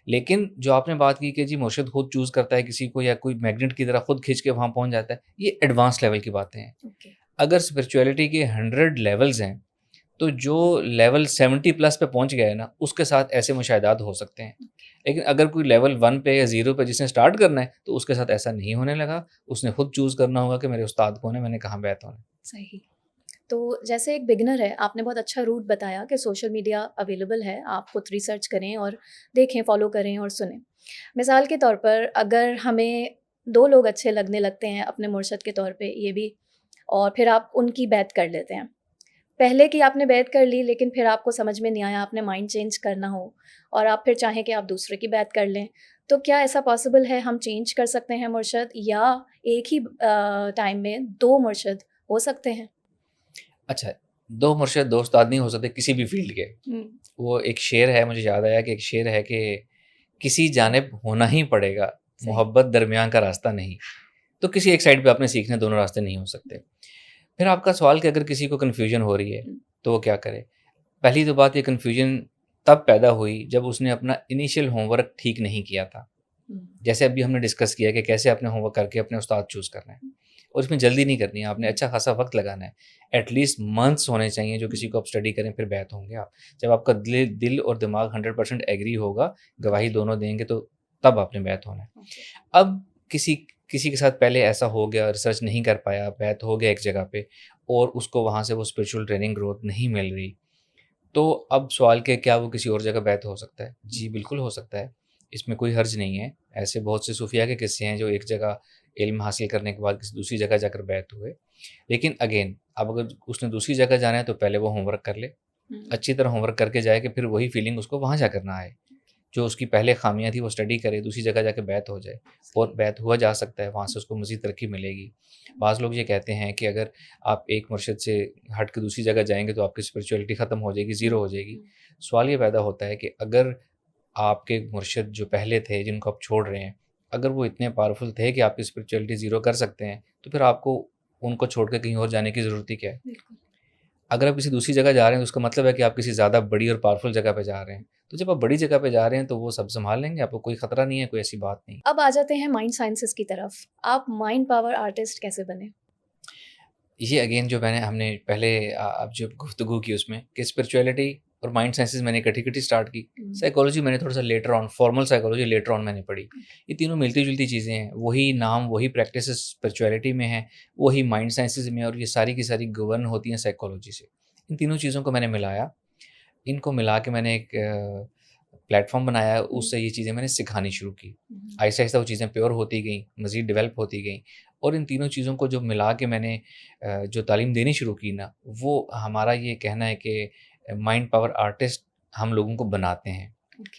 Speaker 2: لیکن جو آپ نے بات کی کہ جی مرشد خود چوز کرتا ہے کسی کو یا کوئی میگنیٹ کی طرح خود کھینچ کے وہاں پہنچ جاتا ہے، یہ ایڈوانس لیول کی باتیں ہیں. اگر اسپریچولیٹی کے 100 لیولز ہیں تو جو لیول 70+ پہ پہنچ گیا ہے نا اس کے ساتھ ایسے مشاہدات ہو سکتے ہیں. لیکن اگر کوئی لیول 1 پہ یا 0 پہ جس نے اسٹارٹ کرنا ہے تو اس کے ساتھ ایسا نہیں ہونے لگا. اس نے خود چوز کرنا ہوگا کہ میرے استاد کون ہے، میں نے کہاں بیعت ہونا ہے.
Speaker 1: صحیح. تو جیسے ایک بگنر ہے، آپ نے بہت اچھا روٹ بتایا کہ سوشل میڈیا اویلیبل ہے، آپ خود ریسرچ کریں اور دیکھیں، فالو کریں اور سنیں. مثال کے طور پر اگر ہمیں 2 لوگ اچھے لگنے لگتے ہیں اپنے مرشد کے طور پہ، یہ بھی، اور پھر آپ ان کی بیعت کر لیتے ہیں، پہلے کی آپ نے بیعت کر لی لیکن پھر آپ کو سمجھ میں نہیں آیا, آپ نے مائنڈ چینج کرنا ہو اور آپ پھر چاہیں کہ آپ دوسرے کی بیعت کر لیں, تو کیا ایسا پاسبل ہے, ہم چینج کر سکتے ہیں مرشد, یا ایک ہی ٹائم میں 2 مرشد ہو سکتے ہیں؟
Speaker 2: اچھا، 2 مرشد 2 استاد نہیں ہو سکتے کسی بھی فیلڈ کے. وہ ایک شعر ہے, مجھے یاد آیا کہ ایک شعر ہے کہ کسی جانب ہونا ہی پڑے گا, محبت درمیان کا راستہ نہیں. تو کسی ایک سائڈ پہ آپ نے سیکھنے, دونوں راستے نہیں ہو سکتے. پھر آپ کا سوال کہ اگر کسی کو کنفیوژن ہو رہی ہے تو وہ کیا کرے. پہلی تو بات, یہ کنفیوژن تب پیدا ہوئی جب اس نے اپنا انیشیل ہوم ورک ٹھیک نہیں کیا تھا. جیسے ابھی ہم نے ڈسکس کیا کہ کیسے اپنے ہوم ورک کر کے اپنے استاد چوز کرنا ہے, اور اس میں جلدی نہیں کرنی ہے, آپ نے اچھا خاصا وقت لگانا ہے. ایٹ لیسٹ منتھس ہونے چاہیے جو کسی کو آپ اسٹڈی کریں پھر بیعت ہوں گے آپ. جب آپ کا دل اور دماغ 100% ایگری ہوگا, گواہی دونوں دیں گے, تو تب آپ نے بیعت ہونا ہے. اب کسی کے ساتھ پہلے ایسا ہو گیا, ریسرچ نہیں کر پایا, بیعت ہو گیا ایک جگہ پہ, اور اس کو وہاں سے وہ اسپریچول ٹریننگ گروتھ نہیں مل رہی, تو اب سوال کہ کیا وہ کسی اور جگہ بیعت ہو سکتا ہے؟ جی بالکل ہو سکتا ہے, اس میں کوئی حرج نہیں ہے. ایسے بہت سے صوفیاء کے قصے ہیں جو ایک جگہ علم حاصل کرنے کے بعد کسی دوسری جگہ جا کر بیعت ہوئے. لیکن اگین, اب اگر اس نے دوسری جگہ جانا ہے تو پہلے وہ ہوم ورک کر لے, اچھی طرح ہوم ورک کر کے جائے کہ پھر وہی فیلنگ اس کو وہاں جا کر نہ آئے. جو اس کی پہلے خامیاں تھی وہ اسٹڈی کرے, دوسری جگہ جا کے بیعت ہو جائے, اور بیعت ہوا جا سکتا ہے, وہاں سے اس کو مزید ترقی ملے گی. بعض لوگ یہ کہتے ہیں کہ اگر آپ ایک مرشد سے ہٹ کے دوسری جگہ جائیں گے تو آپ کی اسپریچولیٹی ختم ہو جائے گی, زیرو ہو جائے گی. سوال یہ پیدا ہوتا ہے کہ اگر آپ کے مرشد جو پہلے تھے جن کو آپ چھوڑ رہے ہیں, اگر وہ اتنے پاورفل تھے کہ آپ کی اسپریچولیٹی زیرو کر سکتے ہیں, تو پھر آپ کو ان کو چھوڑ کے کہیں اور جانے کی ضرورت ہی کیا ہے؟ اگر آپ کسی دوسری جگہ جا رہے ہیں تو اس کا مطلب ہے کہ آپ کسی زیادہ بڑی اور پاورفل جگہ پہ جا رہے ہیں. تو جب آپ بڑی جگہ پہ جا رہے ہیں تو وہ سب سنبھال لیں گے, آپ کو کوئی خطرہ نہیں ہے, کوئی ایسی بات نہیں.
Speaker 1: اب آ جاتے ہیں مائنڈ سائنسز کی طرف, آپ مائنڈ پاور آرٹسٹ کیسے بنے؟
Speaker 2: یہ اگین جو ہم نے پہلے اب جو گفتگو کی اس میں کہ اسپریچولیٹی اور مائنڈ سائنسز میں نے اکٹھی اسٹارٹ کی. سائیکالوجی میں نے تھوڑا سا later on, formal psychology later on میں نے پڑھی. یہ تینوں ملتی جلتی چیزیں ہیں, وہی نام وہی پریکٹسز اسپریچولیٹی میں ہیں, وہی مائنڈ سائنسز میں, اور یہ ساری کی ساری گورن ہوتی ہیں سائیکالوجی سے. ان تینوں چیزوں کو میں نے ملایا, ان کو ملا کے میں نے ایک پلیٹ فارم بنایا, اس سے یہ چیزیں میں نے سکھانی شروع کی. آہستہ آہستہ وہ چیزیں پیور ہوتی گئیں, مزید ڈیولپ ہوتی گئیں, اور ان تینوں چیزوں کو جو ملا کے میں نے جو تعلیم دینی شروع کی نا, وہ ہمارا یہ کہنا ہے کہ مائنڈ پاور آرٹسٹ ہم لوگوں کو بناتے ہیں.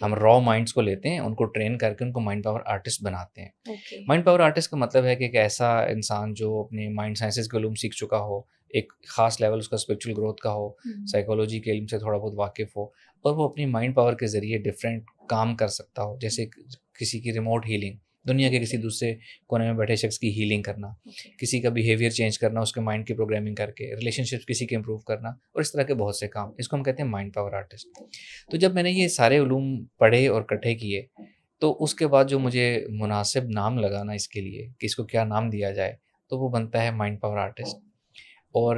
Speaker 2: ہم را مائنڈس کو لیتے ہیں, ان کو ٹرین کر کے ان کو مائنڈ پاور آرٹسٹ بناتے ہیں. مائنڈ پاور آرٹسٹ کا مطلب ہے کہ ایک ایسا انسان جو اپنے مائنڈ سائنسز کے علوم سیکھ چکا ہو, ایک خاص لیول اس کا اسپریچول گروتھ کا ہو, سائیکالوجی کے علم سے تھوڑا بہت واقف ہو, اور وہ اپنی مائنڈ پاور کے ذریعے ڈفرینٹ کام کر سکتا ہو. جیسے کسی کی ریموٹ ہیلنگ, دنیا کے کسی دوسرے کونے میں بیٹھے شخص کی ہیلنگ کرنا, کسی کا بیہیویئر چینج کرنا اس کے مائنڈ کی پروگرامنگ کر کے, ریلیشن شپ کسی کے امپروو کرنا, اور اس طرح کے بہت سے کام, اس کو ہم کہتے ہیں مائنڈ پاور آرٹسٹ. تو جب میں نے یہ سارے علوم پڑھے اور اکٹھے کیے, تو اس کے بعد جو مجھے مناسب نام لگانا اس کے لیے کہ اس کو کیا نام دیا جائے, تو وہ بنتا ہے مائنڈ پاور آرٹسٹ. اور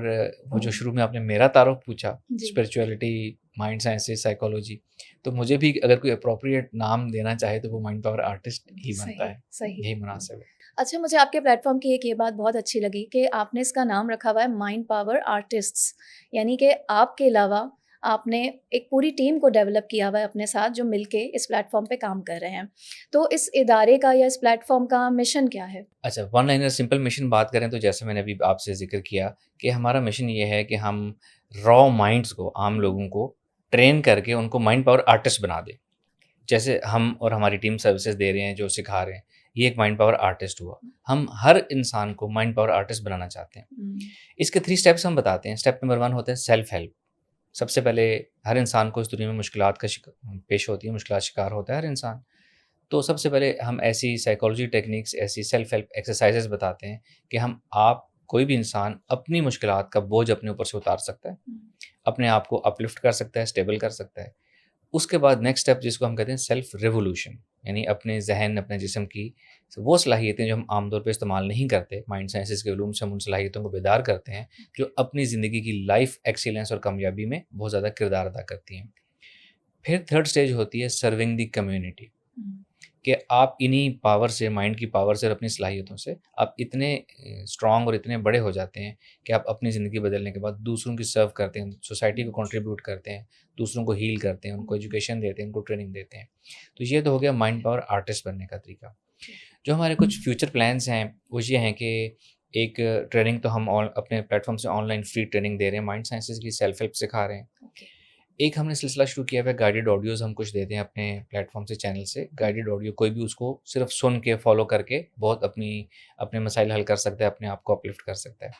Speaker 2: وہ جو شروع میں آپ نے میرا تعارف پوچھا, اسپریچولیٹی, مائنڈ سائنسز, سائیکالوجی, تو مجھے بھی اگر کوئی اپروپریٹ نام دینا چاہے تو وہ مائنڈ پاور آرٹسٹ ہی بنتا ہے. یہی مناسب ہے.
Speaker 1: اچھا, مجھے آپ کے پلیٹ فارم کی ایک یہ بات بہت اچھی لگی کہ آپ نے اس کا نام رکھا ہوا ہے مائنڈ پاور آرٹسٹس, یعنی کہ آپ کے علاوہ آپ نے ایک پوری ٹیم کو ڈیولپ کیا ہوا ہے اپنے ساتھ جو مل کے اس پلیٹ فارم پہ کام کر رہے ہیں. تو اس ادارے کا یا اس پلیٹ فارم کا مشن کیا ہے؟
Speaker 2: اچھا, ون لائنر سمپل مشن بات کریں تو جیسے میں نے ابھی آپ سے ذکر کیا کہ ہمارا مشن یہ ہے کہ ہم را مائنڈس کو, عام لوگوں کو ٹرین کر کے ان کو مائنڈ پاور آرٹسٹ بنا دیں. جیسے ہم اور ہماری ٹیم سروسز دے رہے ہیں, جو سکھا رہے ہیں, یہ ایک مائنڈ پاور آرٹسٹ ہوا. ہم ہر انسان کو مائنڈ پاور آرٹسٹ بنانا چاہتے ہیں. اس کے 3 اسٹیپس ہم بتاتے ہیں. اسٹیپ نمبر 1 ہوتا ہے سیلف ہیلپ. سب سے پہلے ہر انسان کو اس دنیا میں مشکلات کا پیش ہوتی ہے, مشکلات شکار ہوتا ہے ہر انسان. تو سب سے پہلے ہم ایسی سائیکالوجی ٹیکنیکس, ایسی سیلف ہیلپ ایکسرسائزز بتاتے ہیں کہ آپ کوئی بھی انسان اپنی مشکلات کا بوجھ اپنے اوپر سے اتار سکتا ہے, اپنے آپ کو اپلفٹ کر سکتا ہے, اسٹیبل کر سکتا ہے. اس کے بعد نیکسٹ اسٹیپ جس کو ہم کہتے ہیں سیلف ریولیوشن, یعنی اپنے ذہن, اپنے جسم کی وہ صلاحیتیں جو ہم عام طور پہ استعمال نہیں کرتے, مائنڈ سائنسز کے علوم سے ہم ان صلاحیتوں کو بیدار کرتے ہیں جو اپنی زندگی کی لائف ایکسیلنس اور کامیابی میں بہت زیادہ کردار ادا کرتی ہیں. پھر 3rd اسٹیج ہوتی ہے سرونگ دی کمیونٹی, کہ آپ انہی پاور سے, مائنڈ کی پاور سے اور اپنی صلاحیتوں سے آپ اتنے اسٹرانگ اور اتنے بڑے ہو جاتے ہیں کہ آپ اپنی زندگی بدلنے کے بعد دوسروں کی سرو کرتے ہیں, سوسائٹی کو کنٹریبیوٹ کرتے ہیں, دوسروں کو ہیل کرتے ہیں, ان کو ایجوکیشن دیتے ہیں, ان کو ٹریننگ دیتے ہیں. تو یہ تو ہو گیا مائنڈ پاور آرٹسٹ بننے کا طریقہ. جو ہمارے کچھ فیوچر پلانس ہیں وہ یہ ہیں کہ ایک ٹریننگ تو ہم اپنے پلیٹ فارم سے آن لائن فری ٹریننگ دے رہے ہیں، مائنڈ سائنسز کی سیلف ہیلپ سکھا رہے ہیں.
Speaker 1: اوکے.
Speaker 2: ایک ہم نے سلسلہ شروع کیا ہوا ہے، گائیڈڈ آڈیوز ہم کچھ دیتے ہیں اپنے پلیٹ فارم سے، چینل سے. گائیڈڈ آڈیو کوئی بھی اس کو صرف سن کے فالو کر کے بہت اپنے مسائل حل کر سکتا ہے، اپنے آپ کو اپلفٹ کر سکتا ہے.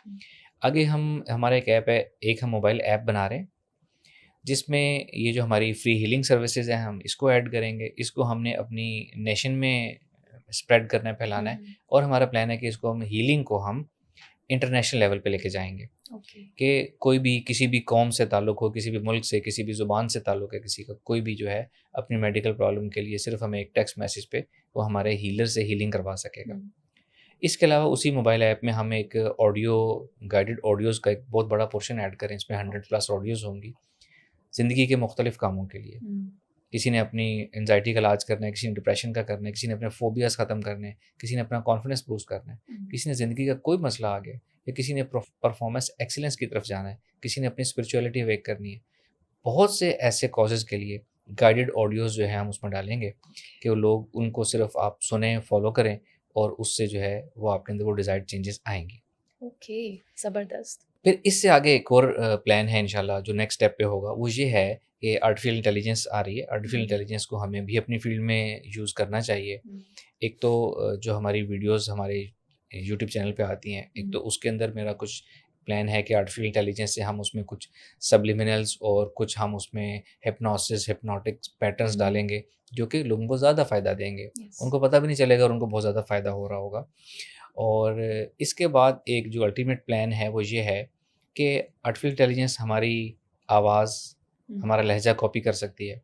Speaker 2: آگے ہمارا ایک ایپ ہے، ایک ہم موبائل ایپ بنا رہے ہیں جس میں یہ جو ہماری فری ہیلنگ سروسز ہیں ہم اس کو ایڈ کریں گے. اس کو ہم نے اپنی نیشن میں اسپریڈ کرنا ہے، پھیلانا ہے. اور ہمارا پلان ہے کہ اس کو ہم ہیلنگ کو ہم انٹرنیشنل لیول پہ لے کے جائیں گے.
Speaker 1: اوکے.
Speaker 2: کہ کوئی بھی کسی بھی قوم سے تعلق ہو، کسی بھی ملک سے، کسی بھی زبان سے تعلق ہے کسی کا، کوئی بھی جو ہے اپنی میڈیکل پرابلم کے لیے صرف ہمیں ایک ٹیکسٹ میسیج پہ وہ ہمارے ہیلر سے ہیلنگ کروا سکے گا. اس کے علاوہ اسی موبائل ایپ میں ہم ایک گائیڈڈ آڈیوز کا ایک بہت بڑا پورشن ایڈ کریں. اس میں 100+ آڈیوز ہوں گی زندگی کے مختلف کاموں کے لیے. کسی نے اپنی انزائٹی کا علاج کرنا ہے، کسی نے ڈپریشن کا کرنا ہے، کسی نے اپنے فوبیاز ختم کرنے ہیں، کسی نے اپنا کانفیڈنس بوسٹ کرنا ہے، کسی نے زندگی کا کوئی مسئلہ آ گیا یا کسی نے پرفارمنس ایکسیلنس کی طرف جانا ہے، کسی نے اپنی اسپرچولیٹی ویک کرنی ہے. بہت سے ایسے کازز کے لیے گائیڈڈ آڈیوز جو ہے ہم اس میں ڈالیں گے کہ وہ لوگ ان کو صرف آپ سنیں، فالو کریں اور اس سے جو ہے وہ آپ کے اندر وہ ڈیزائرڈ چینجز آئیں گی.
Speaker 1: اوکے. زبردست.
Speaker 2: پھر اس سے آگے ایک اور پلان ہے انشاءاللہ جو نیکسٹ اسٹیپ پہ ہوگا، وہ یہ ہے کہ آرٹیفیشیل انٹیلیجنس آ رہی ہے. آرٹیفیشیل انٹیلیجنس کو ہمیں بھی اپنی فیلڈ میں یوز کرنا چاہیے. ایک تو جو ہماری ویڈیوز ہمارے یوٹیوب چینل پہ آتی ہیں، ایک تو اس کے اندر میرا کچھ پلان ہے کہ آرٹیفیشیل انٹیلیجنس سے ہم اس میں کچھ سبلیمنلز اور کچھ ہم اس میں ہپنوٹک پیٹرنس ڈالیں گے جو کہ لوگوں کو زیادہ فائدہ دیں گے. ان کو پتہ بھی نہیں چلے گا اور ان کو بہت زیادہ فائدہ ہو رہا ہوگا. اور اس کے بعد ایک جو الٹیمیٹ پلان ہے وہ یہ ہے کہ آرٹیفیشیل انٹیلیجنس ہماری آواز، ہمارا لہجہ کاپی کر سکتی ہے.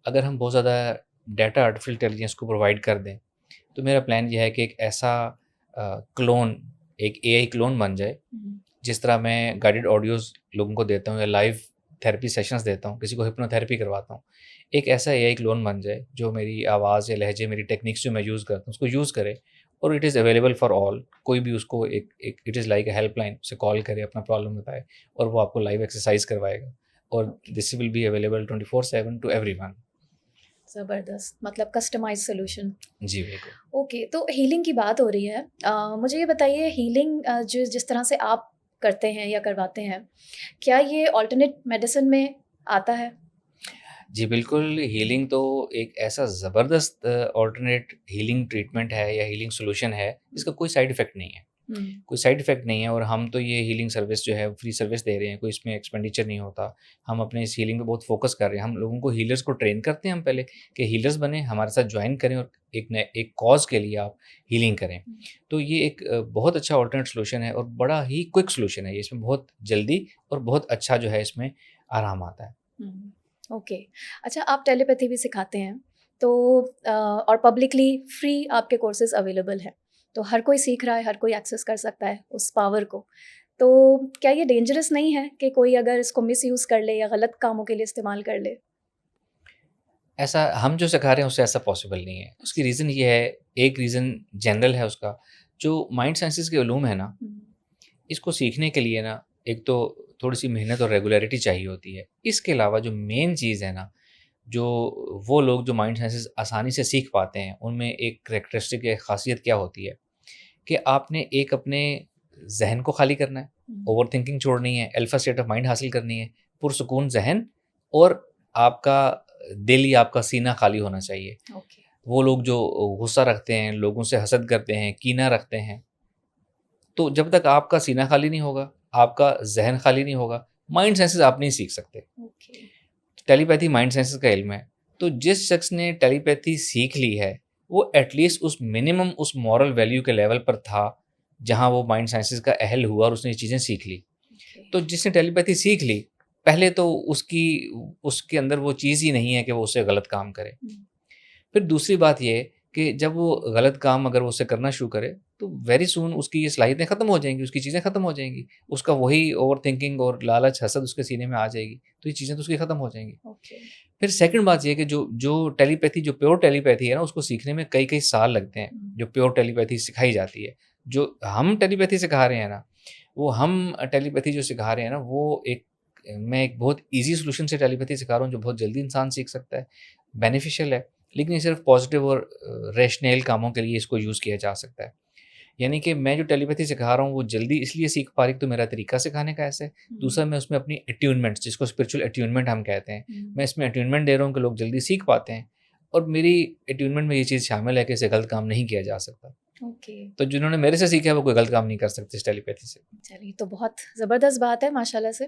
Speaker 2: اگر ہم بہت زیادہ ڈیٹا آرٹیفیشیل انٹیلیجنس کو پرووائڈ کر دیں تو میرا پلان یہ ہے کہ ایک ایسا کلون، ایک اے آئی کلون بن جائے. جس طرح میں گائیڈڈ آڈیوز لوگوں کو دیتا ہوں یا لائیو تھیراپی سیشنز دیتا ہوں، کسی کو ہپنو تھیراپی کرواتا ہوں، ایک ایسا اے آئی کلون بن جائے جو میری آواز یا لہجے، میری ٹیکنیکس جو میں یوز کرتا ہوں اس کو یوز کرے اور it is available for all. کوئی بھی اس کو ایک it is like a help line سے کال کرے، اپنا پرابلم بتائے اور وہ آپ کو لائیو ایکسرسائز کروائے گا اور this will be available 24/7 to everyone.
Speaker 1: زبردست. مطلب کسٹمائز سولوشن.
Speaker 2: جی بالکل.
Speaker 1: اوکے. تو ہیلنگ کی بات ہو رہی ہے، مجھے یہ بتائیے ہیلنگ جس طرح سے آپ کرتے ہیں یا کرواتے ہیں، کیا یہ آلٹرنیٹ میڈیسن میں آتا ہے؟
Speaker 2: جی بالکل. ہیلنگ تو ایک ایسا زبردست آلٹرنیٹ ہیلنگ ٹریٹمنٹ ہے یا ہیلنگ سولوشن ہے جس کا کوئی سائڈ افیکٹ نہیں ہے. کوئی سائڈ افیکٹ نہیں ہے اور ہم تو یہ ہیلنگ سروس جو ہے فری سروس دے رہے ہیں، کوئی اس میں ایکسپینڈیچر نہیں ہوتا. ہم اپنے اس ہیلنگ پہ بہت فوکس کر رہے ہیں. ہم لوگوں کو ہیلرز کو ٹرین کرتے ہیں ہم پہلے کہ ہیلرز بنیں، ہمارے ساتھ جوائن کریں اور ایک کاز کے لیے آپ ہیلنگ کریں. تو یہ ایک بہت اچھا آلٹرنیٹ سولوشن ہے اور بڑا ہی کوئک سولوشن ہے. یہ اس میں بہت جلدی اور بہت اچھا جو ہے اس میں آرام آتا ہے.
Speaker 1: اوکے. اچھا، آپ ٹیلیپیتھی بھی سکھاتے ہیں تو اور پبلکلی فری آپ کے کورسز اویلیبل ہیں، تو ہر کوئی سیکھ رہا ہے، ہر کوئی ایکسیس کر سکتا ہے اس پاور کو. تو کیا یہ ڈینجرس نہیں ہے کہ کوئی اگر اس کو مس یوز کر لے یا غلط کاموں کے لیے استعمال کر لے؟
Speaker 2: ایسا ہم جو سکھا رہے ہیں اس سے ایسا پاسبل نہیں ہے. اس کی ریزن یہ ہے، ایک ریزن جنرل ہے اس کا، جو مائنڈ سائنسز کے علوم ہے نا، اس کو سیکھنے کے لیے نا ایک تو تھوڑی سی محنت اور ریگولیرٹی چاہیے ہوتی ہے. اس کے علاوہ جو مین چیز ہے نا، جو وہ لوگ جو مائنڈ سائنسز آسانی سے سیکھ پاتے ہیں ان میں ایک کریکٹرسٹک، ایک خاصیت کیا ہوتی ہے کہ آپ نے ایک اپنے ذہن کو خالی کرنا ہے، اوور تھنکنگ چھوڑنی ہے، الفا اسٹیٹ آف مائنڈ حاصل کرنی ہے، پرسکون ذہن، اور آپ کا دل یا آپ کا سینہ خالی ہونا چاہیے. وہ لوگ جو غصہ رکھتے ہیں، لوگوں سے حسد کرتے ہیں، کینہ رکھتے ہیں، تو جب تک آپ کا سینہ خالی نہیں ہوگا، آپ کا ذہن خالی نہیں ہوگا، مائنڈ سائنسز آپ نہیں سیکھ سکتے. ٹیلی پیتھی مائنڈ سائنسز کا علم ہے. تو جس شخص نے ٹیلی پیتھی سیکھ لی ہے وہ ایٹ لیسٹ اس منیمم اس مورل ویلیو کے لیول پر تھا جہاں وہ مائنڈ سائنسز کا اہل ہوا اور اس نے یہ چیزیں سیکھ لی. تو جس نے ٹیلی پیتھی سیکھ لی، پہلے تو اس کے اندر وہ چیز ہی نہیں ہے کہ وہ اسے غلط کام کرے. پھر دوسری بات یہ کہ جب وہ غلط کام اگر وہ اسے کرنا شروع کرے تو ویری سون اس کی یہ صلاحیتیں ختم ہو جائیں گی، اس کی چیزیں ختم ہو جائیں گی، اس کا وہی اوور تھنکنگ اور لالچ، حسد اس کے سینے میں آ جائے گی، تو یہ چیزیں تو اس کی ختم ہو جائیں گی. پھر سیکنڈ بات یہ کہ جو ٹیلی پیتھی، جو پیور ٹیلی پیتھی ہے نا، اس کو سیکھنے میں کئی سال لگتے ہیں. جو پیور ٹیلی پیتھی سکھائی جاتی ہے، جو ہم ٹیلی پیتھی سکھا رہے ہیں نا، وہ ہم ٹیلی پیتھی جو سکھا رہے ہیں نا، وہ میں ایک بہت ایزی سولوشن سے ٹیلی پیتھی سکھا رہا ہوں جو بہت جلدی انسان سیکھ سکتا ہے، بینیفیشیل ہے، لیکن یہ صرف پازیٹیو اور ریشنل کاموں کے لیے اس کو یوز کیا جا سکتا ہے. یعنی کہ میں جو ٹیلیپیتھی سکھا رہا ہوں وہ جلدی اس لیے سیکھ پا رہی تو میرا طریقہ سکھانے کا ایسے ہے. دوسرا میں اس میں اپنی اٹیونمنٹ جس کو اسپرچل اٹیونمنٹ ہم کہتے ہیں میں اس میں اٹیونمنٹ دے رہا ہوں کہ لوگ جلدی سیکھ پاتے ہیں. اور میری اٹیونمنٹ میں یہ چیز شامل ہے کہ اسے غلط کام نہیں کیا جا سکتا. تو جنہوں نے میرے سے سیکھا ہے وہ کوئی غلط کام نہیں کر سکتے اس ٹیلیپیتھی سے.
Speaker 1: چلیے تو بہت زبردست بات ہے ماشاء اللہ سے.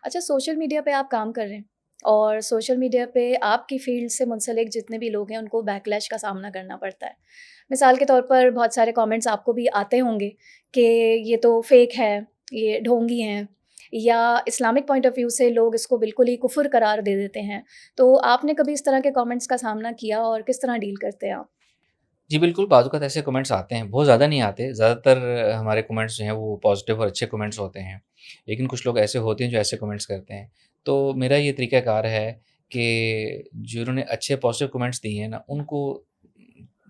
Speaker 1: اچھا سوشل میڈیا پہ آپ کام کر رہے ہیں اور سوشل میڈیا پہ آپ کی فیلڈ سے منسلک جتنے بھی لوگ ہیں ان کو بیک لیش کا سامنا کرنا پڑتا ہے. مثال کے طور پر بہت سارے کامنٹس آپ کو بھی آتے ہوں گے کہ یہ تو فیک ہے, یہ ڈھونگی ہیں, یا اسلامک پوائنٹ آف ویو سے لوگ اس کو بالکل ہی کفر قرار دے دیتے ہیں. تو آپ نے کبھی اس طرح کے کامنٹس کا سامنا کیا اور کس طرح ڈیل کرتے ہیں آپ؟
Speaker 2: جی بالکل, بعض اوقات ایسے کمنٹس آتے ہیں, بہت زیادہ نہیں آتے, زیادہ تر ہمارے کمنٹس جو ہیں وہ پازیٹیو اور اچھے کمنٹس ہوتے ہیں, لیکن کچھ لوگ ایسے ہوتے ہیں جو ایسے کمنٹس کرتے ہیں. تو میرا یہ طریقہ کار ہے کہ جنہوں نے اچھے پازیٹیو کمنٹس دیے ہیں نا ان کو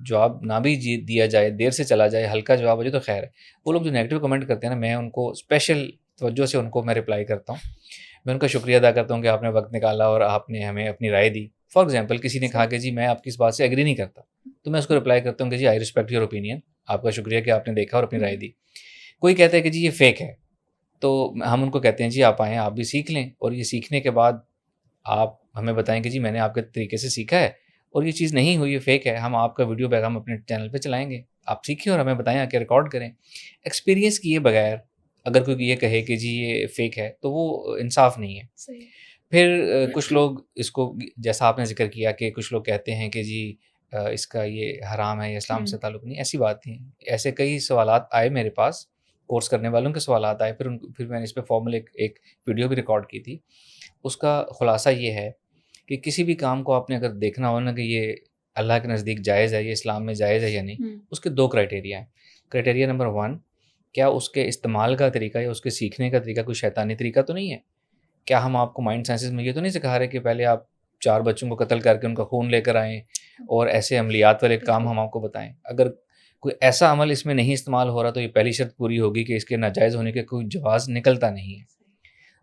Speaker 2: جواب نہ بھی دیا جائے, دیر سے چلا جائے, ہلکا جواب ہو جائے تو خیر ہے. وہ لوگ جو نیگیٹو کمنٹ کرتے ہیں نا میں ان کو اسپیشل توجہ سے ان کو میں رپلائی کرتا ہوں. میں ان کا شکریہ ادا کرتا ہوں کہ آپ نے وقت نکالا اور آپ نے ہمیں اپنی رائے دی. فار ایگزامپل کسی نے کہا کہ جی میں آپ کی اس بات سے ایگری نہیں کرتا, تو میں اس کو رپلائی کرتا ہوں کہ جی آئی رسپیکٹ یور اوپینین, آپ کا شکریہ کہ آپ نے دیکھا اور اپنی رائے دی. کوئی کہتا ہے کہ جی یہ فیک ہے, تو ہم ان کو کہتے ہیں جی آپ آئیں, آپ بھی سیکھ لیں, اور یہ سیکھنے کے بعد آپ ہمیں بتائیں کہ جی میں نے آپ کے طریقے سے سیکھا ہے اور یہ چیز نہیں ہوئی, یہ فیک ہے, ہم آپ کا ویڈیو پیغام اپنے چینل پہ چلائیں گے, آپ سیکھیں اور ہمیں بتائیں, آ کے ریکارڈ کریں. ایکسپیرینس کیے بغیر اگر کوئی یہ کہے کہ جی یہ فیک ہے تو وہ انصاف نہیں ہے. پھر کچھ لوگ اس کو جیسا آپ نے ذکر کیا کہ کچھ لوگ کہتے ہیں کہ جی اس کا یہ حرام ہے یا اسلام سے تعلق نہیں, ایسی بات نہیں. ایسے کئی سوالات آئے میرے پاس, کورس کرنے والوں کے سوالات آئے, پھر میں نے اس پہ فارمل ایک ویڈیو بھی ریکارڈ کی تھی. اس کا خلاصہ یہ ہے کہ کسی بھی کام کو آپ نے اگر دیکھنا ہو نا کہ یہ اللہ کے نزدیک جائز ہے, یہ اسلام میں جائز ہے یا نہیں, اس کے 2 کرائٹیریا ہیں. کرائٹیریا نمبر 1, کیا اس کے استعمال کا طریقہ یا اس کے سیکھنے کا طریقہ کوئی شیطانی طریقہ تو نہیں ہے. کیا ہم آپ کو مائنڈ سائنسز میں یہ تو نہیں سکھا رہے کہ پہلے آپ 4 بچوں کو قتل کر کے ان کا خون لے کر آئیں اور ایسے عملیات والے کام ہم آپ کو بتائیں. اگر کوئی ایسا عمل اس میں نہیں استعمال ہو رہا تو یہ پہلی شرط پوری ہوگی کہ اس کے ناجائز ہونے کے کوئی جواز نکلتا نہیں ہے.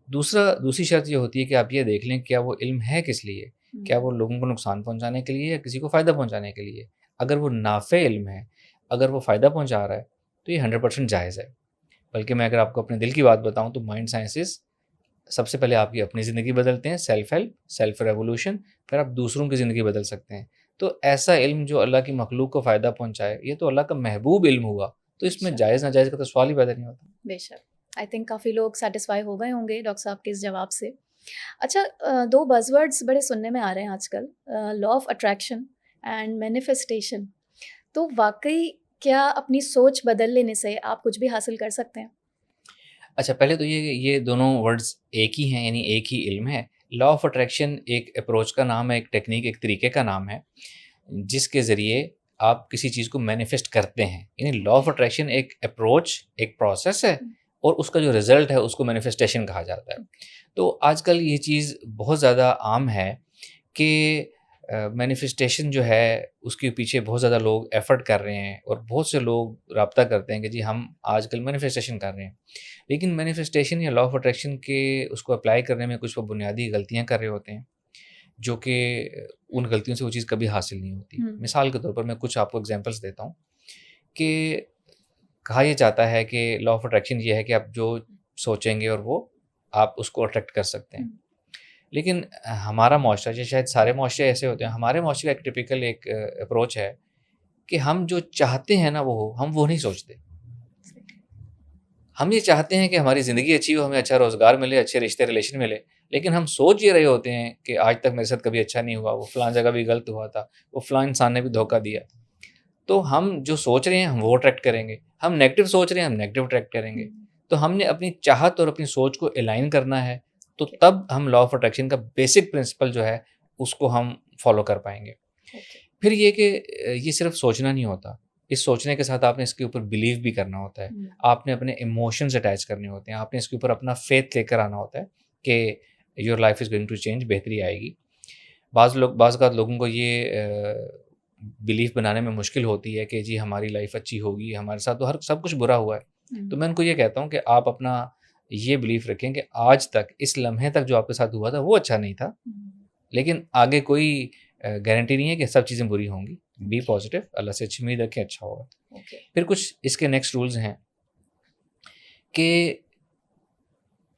Speaker 2: دوسری شرط یہ ہوتی ہے کہ آپ یہ دیکھ لیں کیا وہ علم ہے کس لیے, کیا وہ لوگوں کو نقصان پہنچانے کے لیے یا کسی کو فائدہ پہنچانے کے لیے. اگر وہ نافع علم ہے, اگر وہ فائدہ پہنچا رہا ہے تو یہ 100% جائز ہے. بلکہ میں اگر آپ کو اپنے دل کی بات بتاؤں تو مائنڈ سائنسز سب سے پہلے آپ کی اپنی زندگی بدلتے ہیں, سیلف ہیلپ, سیلف ریولوشن, پھر آپ دوسروں کی زندگی بدل سکتے ہیں. تو ایسا علم جو اللہ کی مخلوق کو فائدہ پہنچائے یہ تو اللہ کا محبوب علم ہوا, تو اس میں جائز ناجائز کا تو سوال ہی پیدا نہیں ہوتا.
Speaker 1: بے شک. آئی تھنک کافی لوگ سیٹسفائی ہو گئے ہوں گے ڈاکٹر صاحب کے اس جواب سے. اچھا 2 بز ورڈس بڑے سننے میں آ رہے ہیں آج کل, law of attraction and manifestation. تو واقعی کیا اپنی سوچ بدل لینے سے آپ کچھ بھی حاصل کر سکتے ہیں؟
Speaker 2: اچھا پہلے تو یہ دونوں ورڈز ایک ہی ہیں, یعنی ایک ہی علم ہے. لا آف اٹریکشن ایک اپروچ کا نام ہے, ایک ٹیکنیک, ایک طریقے کا نام ہے جس کے ذریعے آپ کسی چیز کو مینیفیسٹ کرتے ہیں. یعنی لا آف اٹریکشن ایک اپروچ, ایک پروسیس ہے, اور اس کا جو رزلٹ ہے اس کو مینیفیسٹیشن کہا جاتا ہے. تو آج کل یہ چیز بہت زیادہ عام ہے کہ مینیفیسٹیشن جو ہے اس کے پیچھے بہت زیادہ لوگ ایفرٹ کر رہے ہیں اور بہت سے لوگ رابطہ کرتے ہیں کہ جی ہم آج کل مینیفیسٹیشن کر رہے ہیں. لیکن مینیفیسٹیشن یا لا آف اٹریکشن کے اس کو اپلائی کرنے میں کچھ وہ بنیادی غلطیاں کر رہے ہوتے ہیں جو کہ ان غلطیوں سے وہ چیز کبھی حاصل نہیں ہوتی. مثال کے طور پر میں کچھ آپ کو ایگزامپلس دیتا ہوں کہ کہا یہ جاتا ہے کہ لا آف اٹریکشن یہ ہے کہ آپ جو سوچیں گے اور وہ آپ اس کو اٹریکٹ کر سکتے ہیں. لیکن ہمارا معاشرہ, یا شاید سارے معاشرے ایسے ہوتے ہیں, ہمارے معاشرے کا ایک ٹپیکل ایک اپروچ ہے کہ ہم جو چاہتے ہیں نا ہم وہ نہیں سوچتے. ہم یہ چاہتے ہیں کہ ہماری زندگی اچھی ہو, ہمیں اچھا روزگار ملے, اچھے رشتے ریلیشن ملے, لیکن ہم سوچ یہ رہے ہوتے ہیں کہ آج تک میرے ساتھ کبھی اچھا نہیں ہوا, وہ فلاں جگہ بھی غلط ہوا تھا, وہ فلاں انسان نے بھی دھوکہ دیا. تو ہم جو سوچ رہے ہیں ہم وہ اٹریکٹ کریں گے, ہم نیگیٹو سوچ رہے ہیں ہم نیگیٹو اٹریکٹ کریں گے. تو ہم نے اپنی چاہت اور اپنی سوچ کو الائن کرنا ہے, تو تب ہم لا آف اٹریکشن کا بیسک پرنسپل جو ہے اس کو ہم فالو کر پائیں گے. پھر یہ کہ یہ صرف سوچنا نہیں ہوتا, اس سوچنے کے ساتھ آپ نے اس کے اوپر بلیو بھی کرنا ہوتا ہے, آپ نے اپنے ایموشنز اٹیچ کرنے ہوتے ہیں, آپ نے اس کے اوپر اپنا فیتھ لے کر آنا ہوتا ہے کہ your life is going to change, بہتری آئے گی. بعض اوقات لوگوں کو یہ بلیف بنانے میں مشکل ہوتی ہے کہ جی ہماری لائف اچھی ہوگی, ہمارے ساتھ تو سب کچھ برا ہوا ہے. تو میں ان کو یہ کہتا ہوں کہ آپ اپنا یہ بلیف رکھیں کہ آج تک اس لمحے تک جو آپ کے ساتھ ہوا تھا وہ اچھا نہیں تھا, لیکن آگے کوئی گارنٹی نہیں ہے کہ سب چیزیں بری ہوں گی. بی پازیٹیو, اللہ سے اچھی امید رکھیں, اچھا ہوگا.
Speaker 1: اوکے.
Speaker 2: پھر کچھ اس کے نیکسٹ رولز ہیں کہ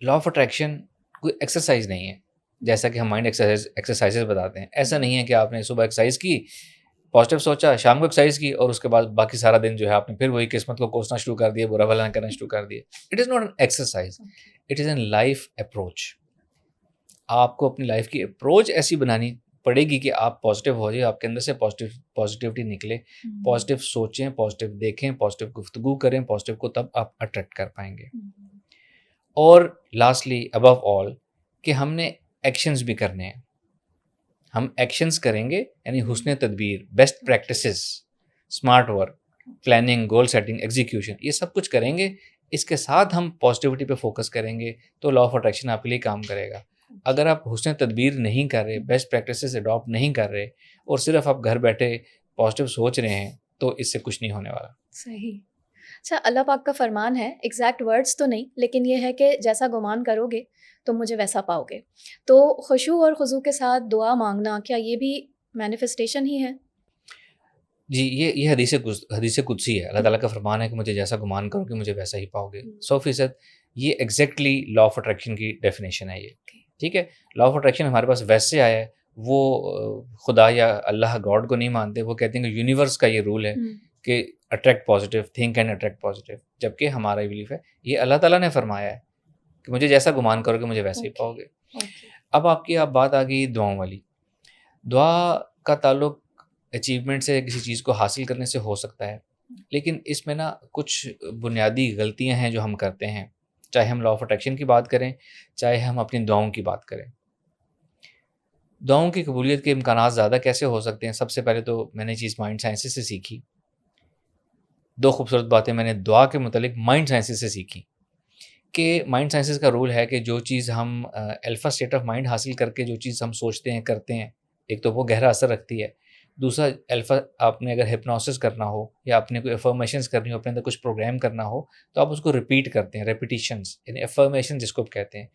Speaker 2: لا آف اٹریکشن کوئی ایکسرسائز نہیں ہے جیسا کہ ہم مائنڈ ایکسرسائزز بتاتے ہیں. ایسا نہیں ہے کہ آپ نے صبح ایکسرسائز کی, پازیٹیو سوچا, شام کو ایکسرسائز کی, اور اس کے بعد باقی سارا دن جو ہے آپ نے پھر وہی قسمت کو کوسنا شروع کر دیا, برا بھلا کرنا شروع کر دیا. It is not an exercise, it is an life approach. آپ کو اپنی لائف کی اپروچ ایسی بنانی پڑے گی کہ آپ پازیٹیو ہو جائے, آپ کے اندر سے پازیٹیوٹی نکلے, پازیٹیو سوچیں, پازیٹیو دیکھیں, پازیٹیو گفتگو کریں, پازیٹیو کو تب آپ اٹریکٹ کر پائیں گے. اور لاسٹلی ابو آل کہ ہم نے ایکشنز بھی کرنے ہیں. ہم ایکشنز کریں گے یعنی حسن تدبیر, best practices, smart work, planning, goal setting, execution, یہ سب کچھ کریں گے. اس کے ساتھ ہم پازیٹیوٹی پہ فوکس کریں گے تو لا آف اٹریکشن آپ کے لیے کام کرے گا. اگر آپ حسن تدبیر نہیں کر رہے, بیسٹ پریکٹسز اڈاپٹ نہیں کر رہے, اور صرف آپ گھر بیٹھے پازیٹیو سوچ رہے ہیں, تو اس سے کچھ نہیں ہونے والا.
Speaker 1: صحیح. اچھا, اللہ پاک کا فرمان ہے, ایگزیکٹ ورڈز تو نہیں, لیکن یہ ہے کہ جیسا گمان کرو گے تو مجھے ویسا پاؤ گے. تو خشوع اور خضوع کے ساتھ دعا مانگنا, کیا یہ بھی مینیفیسٹیشن ہی ہے؟
Speaker 2: جی, یہ حدیث قدسی ہے. اللہ تعالیٰ کا فرمان ہے کہ مجھے جیسا گمان کرو کہ مجھے ویسا ہی پاؤ گے. 100%. یہ ایگزیکٹلی لا آف اٹریکشن کی ڈیفینیشن ہے یہ. ٹھیک ہے, لا آف اٹریکشن ہمارے پاس ویسے آیا ہے, وہ خدا یا اللہ گاڈ کو نہیں مانتے, وہ کہتے ہیں کہ یونیورس کا یہ رول ہے کہ attract positive, think and attract positive. جبکہ ہمارا بلیف ہے یہ اللہ تعالیٰ نے فرمایا ہے کہ مجھے جیسا گمان کرو کہ مجھے ویسے ہی پاؤ گے. اب آپ کی بات آ گئی دعاؤں والی. دعا کا تعلق اچیومنٹ سے, کسی چیز کو حاصل کرنے سے ہو سکتا ہے, لیکن اس میں نا کچھ بنیادی غلطیاں ہیں جو ہم کرتے ہیں, چاہے ہم لا آف اٹریکشن کی بات کریں, چاہے ہم اپنی دعاؤں کی بات کریں. دعاؤں کی قبولیت کے امکانات زیادہ کیسے ہو سکتے ہیں؟ سب سے پہلے تو میں نے چیز مائنڈ سائنسز سے سیکھی. 2 خوبصورت باتیں میں نے دعا کے متعلق مائنڈ سائنسز سے سیکھی کہ مائنڈ سائنسز کا رول ہے کہ جو چیز ہم الفا اسٹیٹ آف مائنڈ حاصل کر کے جو چیز ہم سوچتے ہیں, کرتے ہیں, ایک تو وہ گہرا اثر رکھتی ہے. دوسرا الفا, آپ نے اگر ہپنوسس کرنا ہو یا اپنے کوئی افرمیشنز کرنی ہو, اپنے اندر کچھ پروگرام کرنا ہو, تو آپ اس کو ریپیٹ کرتے ہیں, ریپیٹیشنز یعنی افرمیشن جس کو کہتے ہیں,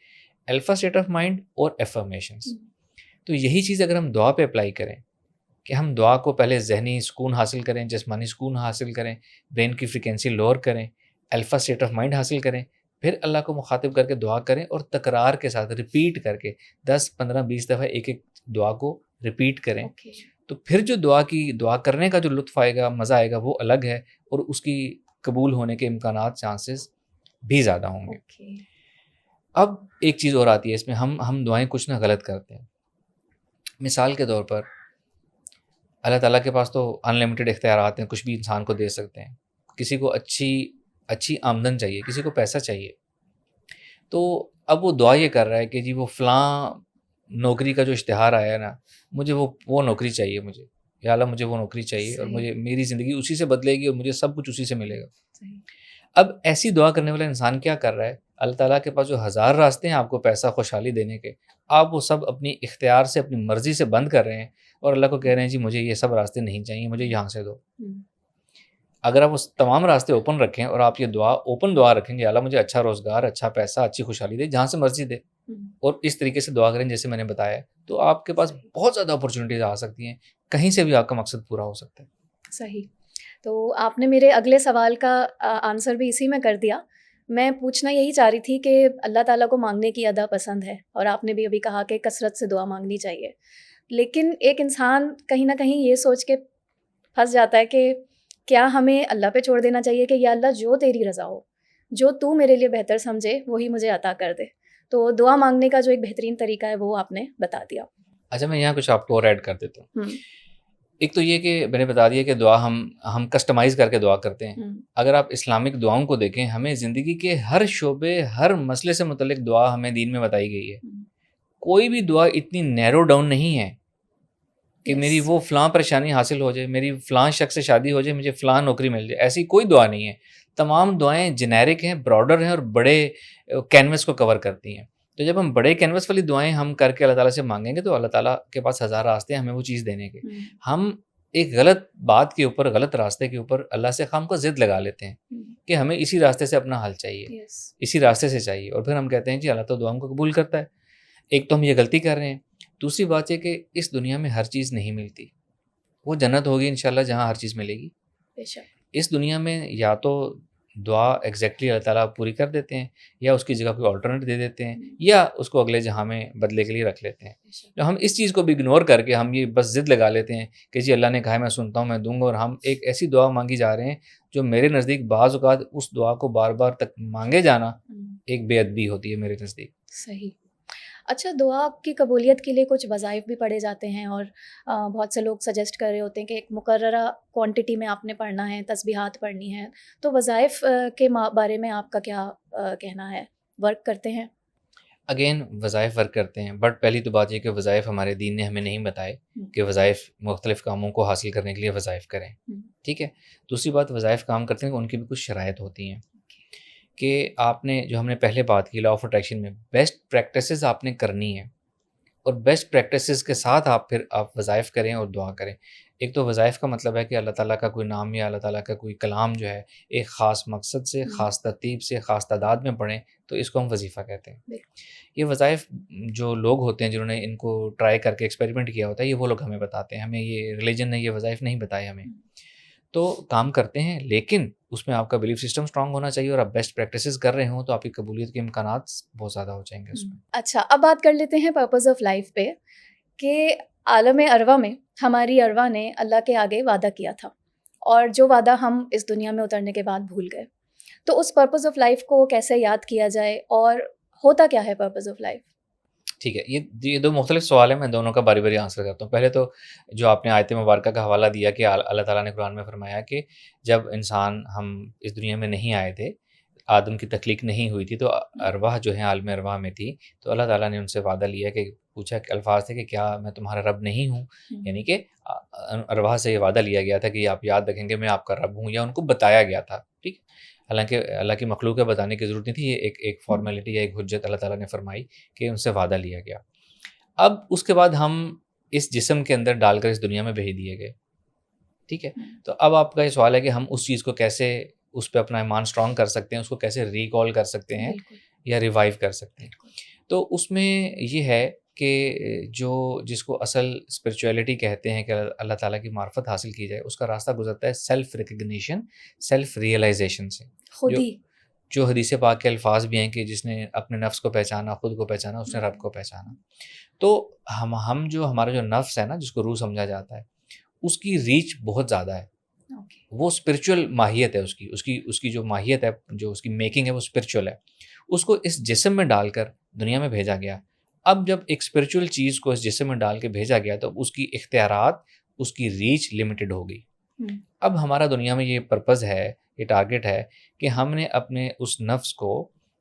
Speaker 2: الفا اسٹیٹ آف مائنڈ اور افرمیشنز. تو یہی چیز اگر ہم دعا پہ اپلائی کریں کہ ہم دعا کو پہلے ذہنی سکون حاصل کریں, جسمانی سکون حاصل کریں, برین کی فریکوینسی لوور کریں, الفا اسٹیٹ آف مائنڈ حاصل کریں, پھر اللہ کو مخاطب کر کے دعا کریں, اور تکرار کے ساتھ ریپیٹ کر کے 10, 15, 20 دفعہ ایک دعا کو ریپیٹ کریں, تو پھر جو دعا کرنے کا جو لطف آئے گا, مزہ آئے گا, وہ الگ ہے, اور اس کی قبول ہونے کے امکانات, چانسز بھی زیادہ ہوں گے. اب ایک چیز اور آتی ہے اس میں, ہم دعائیں کچھ نہ غلط کرتے ہیں. مثال کے طور پر اللہ تعالیٰ کے پاس تو ان لمیٹڈ اختیارات ہیں, کچھ بھی انسان کو دے سکتے ہیں. کسی کو اچھی آمدن چاہیے, کسی کو پیسہ چاہیے, تو اب وہ دعا یہ کر رہا ہے کہ جی وہ فلاں نوکری کا جو اشتہار آیا ہے نا, مجھے وہ نوکری چاہیے, مجھے یا اللہ مجھے وہ نوکری چاہیے, اور مجھے میری زندگی اسی سے بدلے گی, اور مجھے سب کچھ اسی سے ملے گا. اب ایسی دعا کرنے والا انسان کیا کر رہا ہے؟ اللہ تعالیٰ کے پاس جو 1000 راستے ہیں آپ کو پیسہ خوشحالی دینے کے, آپ وہ سب اپنی اختیار سے, اپنی مرضی سے بند کر رہے ہیں, اور اللہ کو کہہ رہے ہیں جی مجھے یہ سب راستے نہیں چاہیے, مجھے یہاں سے دو. اگر آپ اس تمام راستے اوپن رکھیں, اور آپ یہ اوپن دعا رکھیں گے, اللہ مجھے اچھا روزگار, اچھا پیسہ, اچھی خوشحالی دے, جہاں سے مرضی دے, اور اس طریقے سے دعا کریں جیسے میں نے بتایا, تو آپ کے پاس بہت زیادہ اپرچونیٹیز آ سکتی ہیں, کہیں سے بھی آپ کا مقصد پورا ہو سکتا ہے.
Speaker 1: صحیح. تو آپ نے میرے اگلے سوال کا آنسر بھی اسی میں کر دیا. میں پوچھنا یہی چاہ رہی تھی کہ اللہ تعالیٰ کو مانگنے کی ادا پسند ہے, اور آپ نے بھی ابھی کہا کہ کثرت سے دعا مانگنی چاہیے, لیکن ایک انسان کہیں نہ کہیں یہ سوچ کے پھنس جاتا ہے کہ کیا ہمیں اللہ پہ چھوڑ دینا چاہیے کہ یا اللہ جو تیری رضا ہو, جو تو میرے لیے بہتر سمجھے وہی مجھے عطا کر دے. تو دعا مانگنے کا جو ایک بہترین طریقہ ہے وہ آپ نے بتا دیا.
Speaker 2: اچھا, میں یہاں کچھ آپ کو اور ایڈ کر دیتا ہوں. ایک تو یہ کہ میں نے بتا دیا کہ دعا ہم کسٹمائز کر کے دعا کرتے ہیں. اگر آپ اسلامک دعاؤں کو دیکھیں, ہمیں زندگی کے ہر شعبے, ہر مسئلے سے متعلق دعا ہمیں دین میں بتائی گئی ہے. کوئی بھی دعا اتنی نیرو ڈاؤن نہیں ہے کہ میری وہ فلاں پریشانی حاصل ہو جائے, میری فلاں شخص سے شادی ہو جائے, مجھے فلاں نوکری مل جائے, ایسی کوئی دعا نہیں ہے. تمام دعائیں جنیرک ہیں, براڈر ہیں, اور بڑے کینوس کو کور کرتی ہیں. تو جب ہم بڑے کینوس والی دعائیں ہم کر کے اللہ تعالیٰ سے مانگیں گے, تو اللہ تعالیٰ کے پاس 1000 راستے ہیں ہمیں وہ چیز دینے کے. ہم ایک غلط بات کے اوپر, غلط راستے کے اوپر اللہ سے خام کو ضد لگا لیتے ہیں کہ ہمیں اسی راستے سے اپنا حل چاہیے, اسی راستے سے چاہیے, اور پھر ہم کہتے ہیں جی اللہ تو دعاؤں کو قبول کرتا ہے. ایک تو ہم یہ غلطی کر رہے ہیں. دوسری بات یہ کہ اس دنیا میں ہر چیز نہیں ملتی, وہ جنت ہوگی انشاءاللہ جہاں ہر چیز ملے گی.
Speaker 1: بے شک.
Speaker 2: اس دنیا میں یا تو دعا ایگزیکٹلی اللہ تعالیٰ پوری کر دیتے ہیں یا اس کی جگہ کوئی آلٹرنیٹ دے دیتے ہیں یا اس کو اگلے جہاں میں بدلے کے لیے رکھ لیتے ہیں.
Speaker 1: بے شک.
Speaker 2: تو ہم اس چیز کو بھی اگنور کر کے ہم یہ بس ضد لگا لیتے ہیں کہ جی اللہ نے کہا ہے میں سنتا ہوں میں دوں گا, اور ہم ایک ایسی دعا مانگی جا رہے ہیں جو میرے نزدیک بعض اوقات اس دعا کو بار بار تک مانگے جانا ایک بے ادبی ہوتی ہے میرے نزدیک.
Speaker 1: صحیح. اچھا, دعا کی قبولیت کے لیے کچھ وظائف بھی پڑھے جاتے ہیں اور بہت سے لوگ سجیسٹ کر رہے ہوتے ہیں کہ ایک مقررہ کوانٹٹی میں آپ نے پڑھنا ہے, تسبیحات پڑھنی ہے. تو وظائف کے بارے میں آپ کا کیا کہنا ہے؟ ورک کرتے ہیں؟
Speaker 2: اگین وظائف ورک کرتے ہیں, بٹ پہلی تو بات یہ کہ وظائف ہمارے دین نے ہمیں نہیں بتائے کہ وظائف مختلف کاموں کو حاصل کرنے کے لیے وظائف کریں. ٹھیک ہے. دوسری بات, وظائف کام کرتے ہیں ان کی بھی کچھ شرائط ہوتی ہیں کہ آپ نے, جو ہم نے پہلے بات کی لا آف اٹریکشن میں, بیسٹ پریکٹسز آپ نے کرنی ہے, اور بیسٹ پریکٹسز کے ساتھ آپ وظائف کریں اور دعا کریں. ایک تو وظائف کا مطلب ہے کہ اللہ تعالیٰ کا کوئی نام یا اللہ تعالیٰ کا کوئی کلام جو ہے ایک خاص مقصد سے, خاص ترتیب سے, خاص تعداد میں پڑھیں, تو اس کو ہم وظیفہ کہتے ہیں. یہ وظائف جو لوگ ہوتے ہیں جنہوں نے ان کو ٹرائی کر کے ایکسپیریمنٹ کیا ہوتا ہے, یہ وہ لوگ ہمیں بتاتے ہیں, ہمیں یہ ریلیجن نے یہ وظائف نہیں بتائے ہمیں. تو کام کرتے ہیں, لیکن اس میں آپ کا بلیف سسٹم اسٹرانگ ہونا چاہیے, اور آپ بیسٹ پریکٹسز کر رہے ہوں تو آپ کی قبولیت کے امکانات بہت زیادہ ہو جائیں گے اس میں.
Speaker 1: اچھا, اب بات کر لیتے ہیں پرپز آف لائف پہ کہ عالم ارواح میں ہماری ارواح نے اللہ کے آگے وعدہ کیا تھا, اور جو وعدہ ہم اس دنیا میں اترنے کے بعد بھول گئے. تو اس پرپز آف لائف کو کیسے یاد کیا جائے, اور ہوتا کیا ہے پرپز آف لائف؟
Speaker 2: ٹھیک ہے, یہ دو مختلف سوال ہیں, میں دونوں کا باری باری آنسر کرتا ہوں. پہلے تو جو آپ نے آیت مبارکہ کا حوالہ دیا کہ اللہ تعالیٰ نے قرآن میں فرمایا کہ جب انسان ہم اس دنیا میں نہیں آئے تھے, آدم کی تخلیق نہیں ہوئی تھی, تو ارواح جو ہیں عالم ارواح میں تھی, تو اللہ تعالیٰ نے ان سے وعدہ لیا کہ پوچھا کہ الفاظ تھے کہ کیا میں تمہارا رب نہیں ہوں, یعنی کہ ارواح سے یہ وعدہ لیا گیا تھا کہ آپ یاد رکھیں گے میں آپ کا رب ہوں, یا ان کو بتایا گیا تھا. ٹھیک, حالانکہ اللہ کی مخلوق کو بتانے کی ضرورت نہیں تھی, یہ ایک فارمیلٹی یا ایک حجت اللہ تعالیٰ نے فرمائی کہ ان سے وعدہ لیا گیا. اب اس کے بعد ہم اس جسم کے اندر ڈال کر اس دنیا میں بھیج دیے گئے. ٹھیک ہے, تو اب آپ کا یہ سوال ہے کہ ہم اس چیز کو کیسے, اس پہ اپنا ایمان اسٹرانگ کر سکتے ہیں, اس کو کیسے ریکال کر سکتے ہیں یا ریوائیو کر سکتے ہیں. تو اس میں یہ ہے کہ جس کو اصل اسپرچویلٹی کہتے ہیں کہ اللہ تعالیٰ کی معرفت حاصل کی جائے, اس کا راستہ گزرتا ہے سیلف ریکگنیشن, سیلف ریئلائزیشن سے. جو حدیث پاک کے الفاظ بھی ہیں کہ جس نے اپنے نفس کو پہچانا, خود کو پہچانا, اس نے رب کو پہچانا. تو ہمارا جو نفس ہے نا, جس کو روح سمجھا جاتا ہے, اس کی ریچ بہت زیادہ ہے. وہ اسپرچول ماہیت ہے اس کی جو ماہیت ہے, جو اس کی میکنگ ہے, وہ اسپرچول ہے. اس کو اس جسم میں ڈال کر دنیا میں بھیجا گیا. اب جب ایک اسپرچول چیز کو اس جسم میں ڈال کے بھیجا گیا تو اس کی اختیارات, اس کی ریچ لمیٹڈ ہو گئی. اب ہمارا دنیا میں یہ پرپز ہے, یہ ٹارگٹ ہے کہ ہم نے اپنے اس نفس کو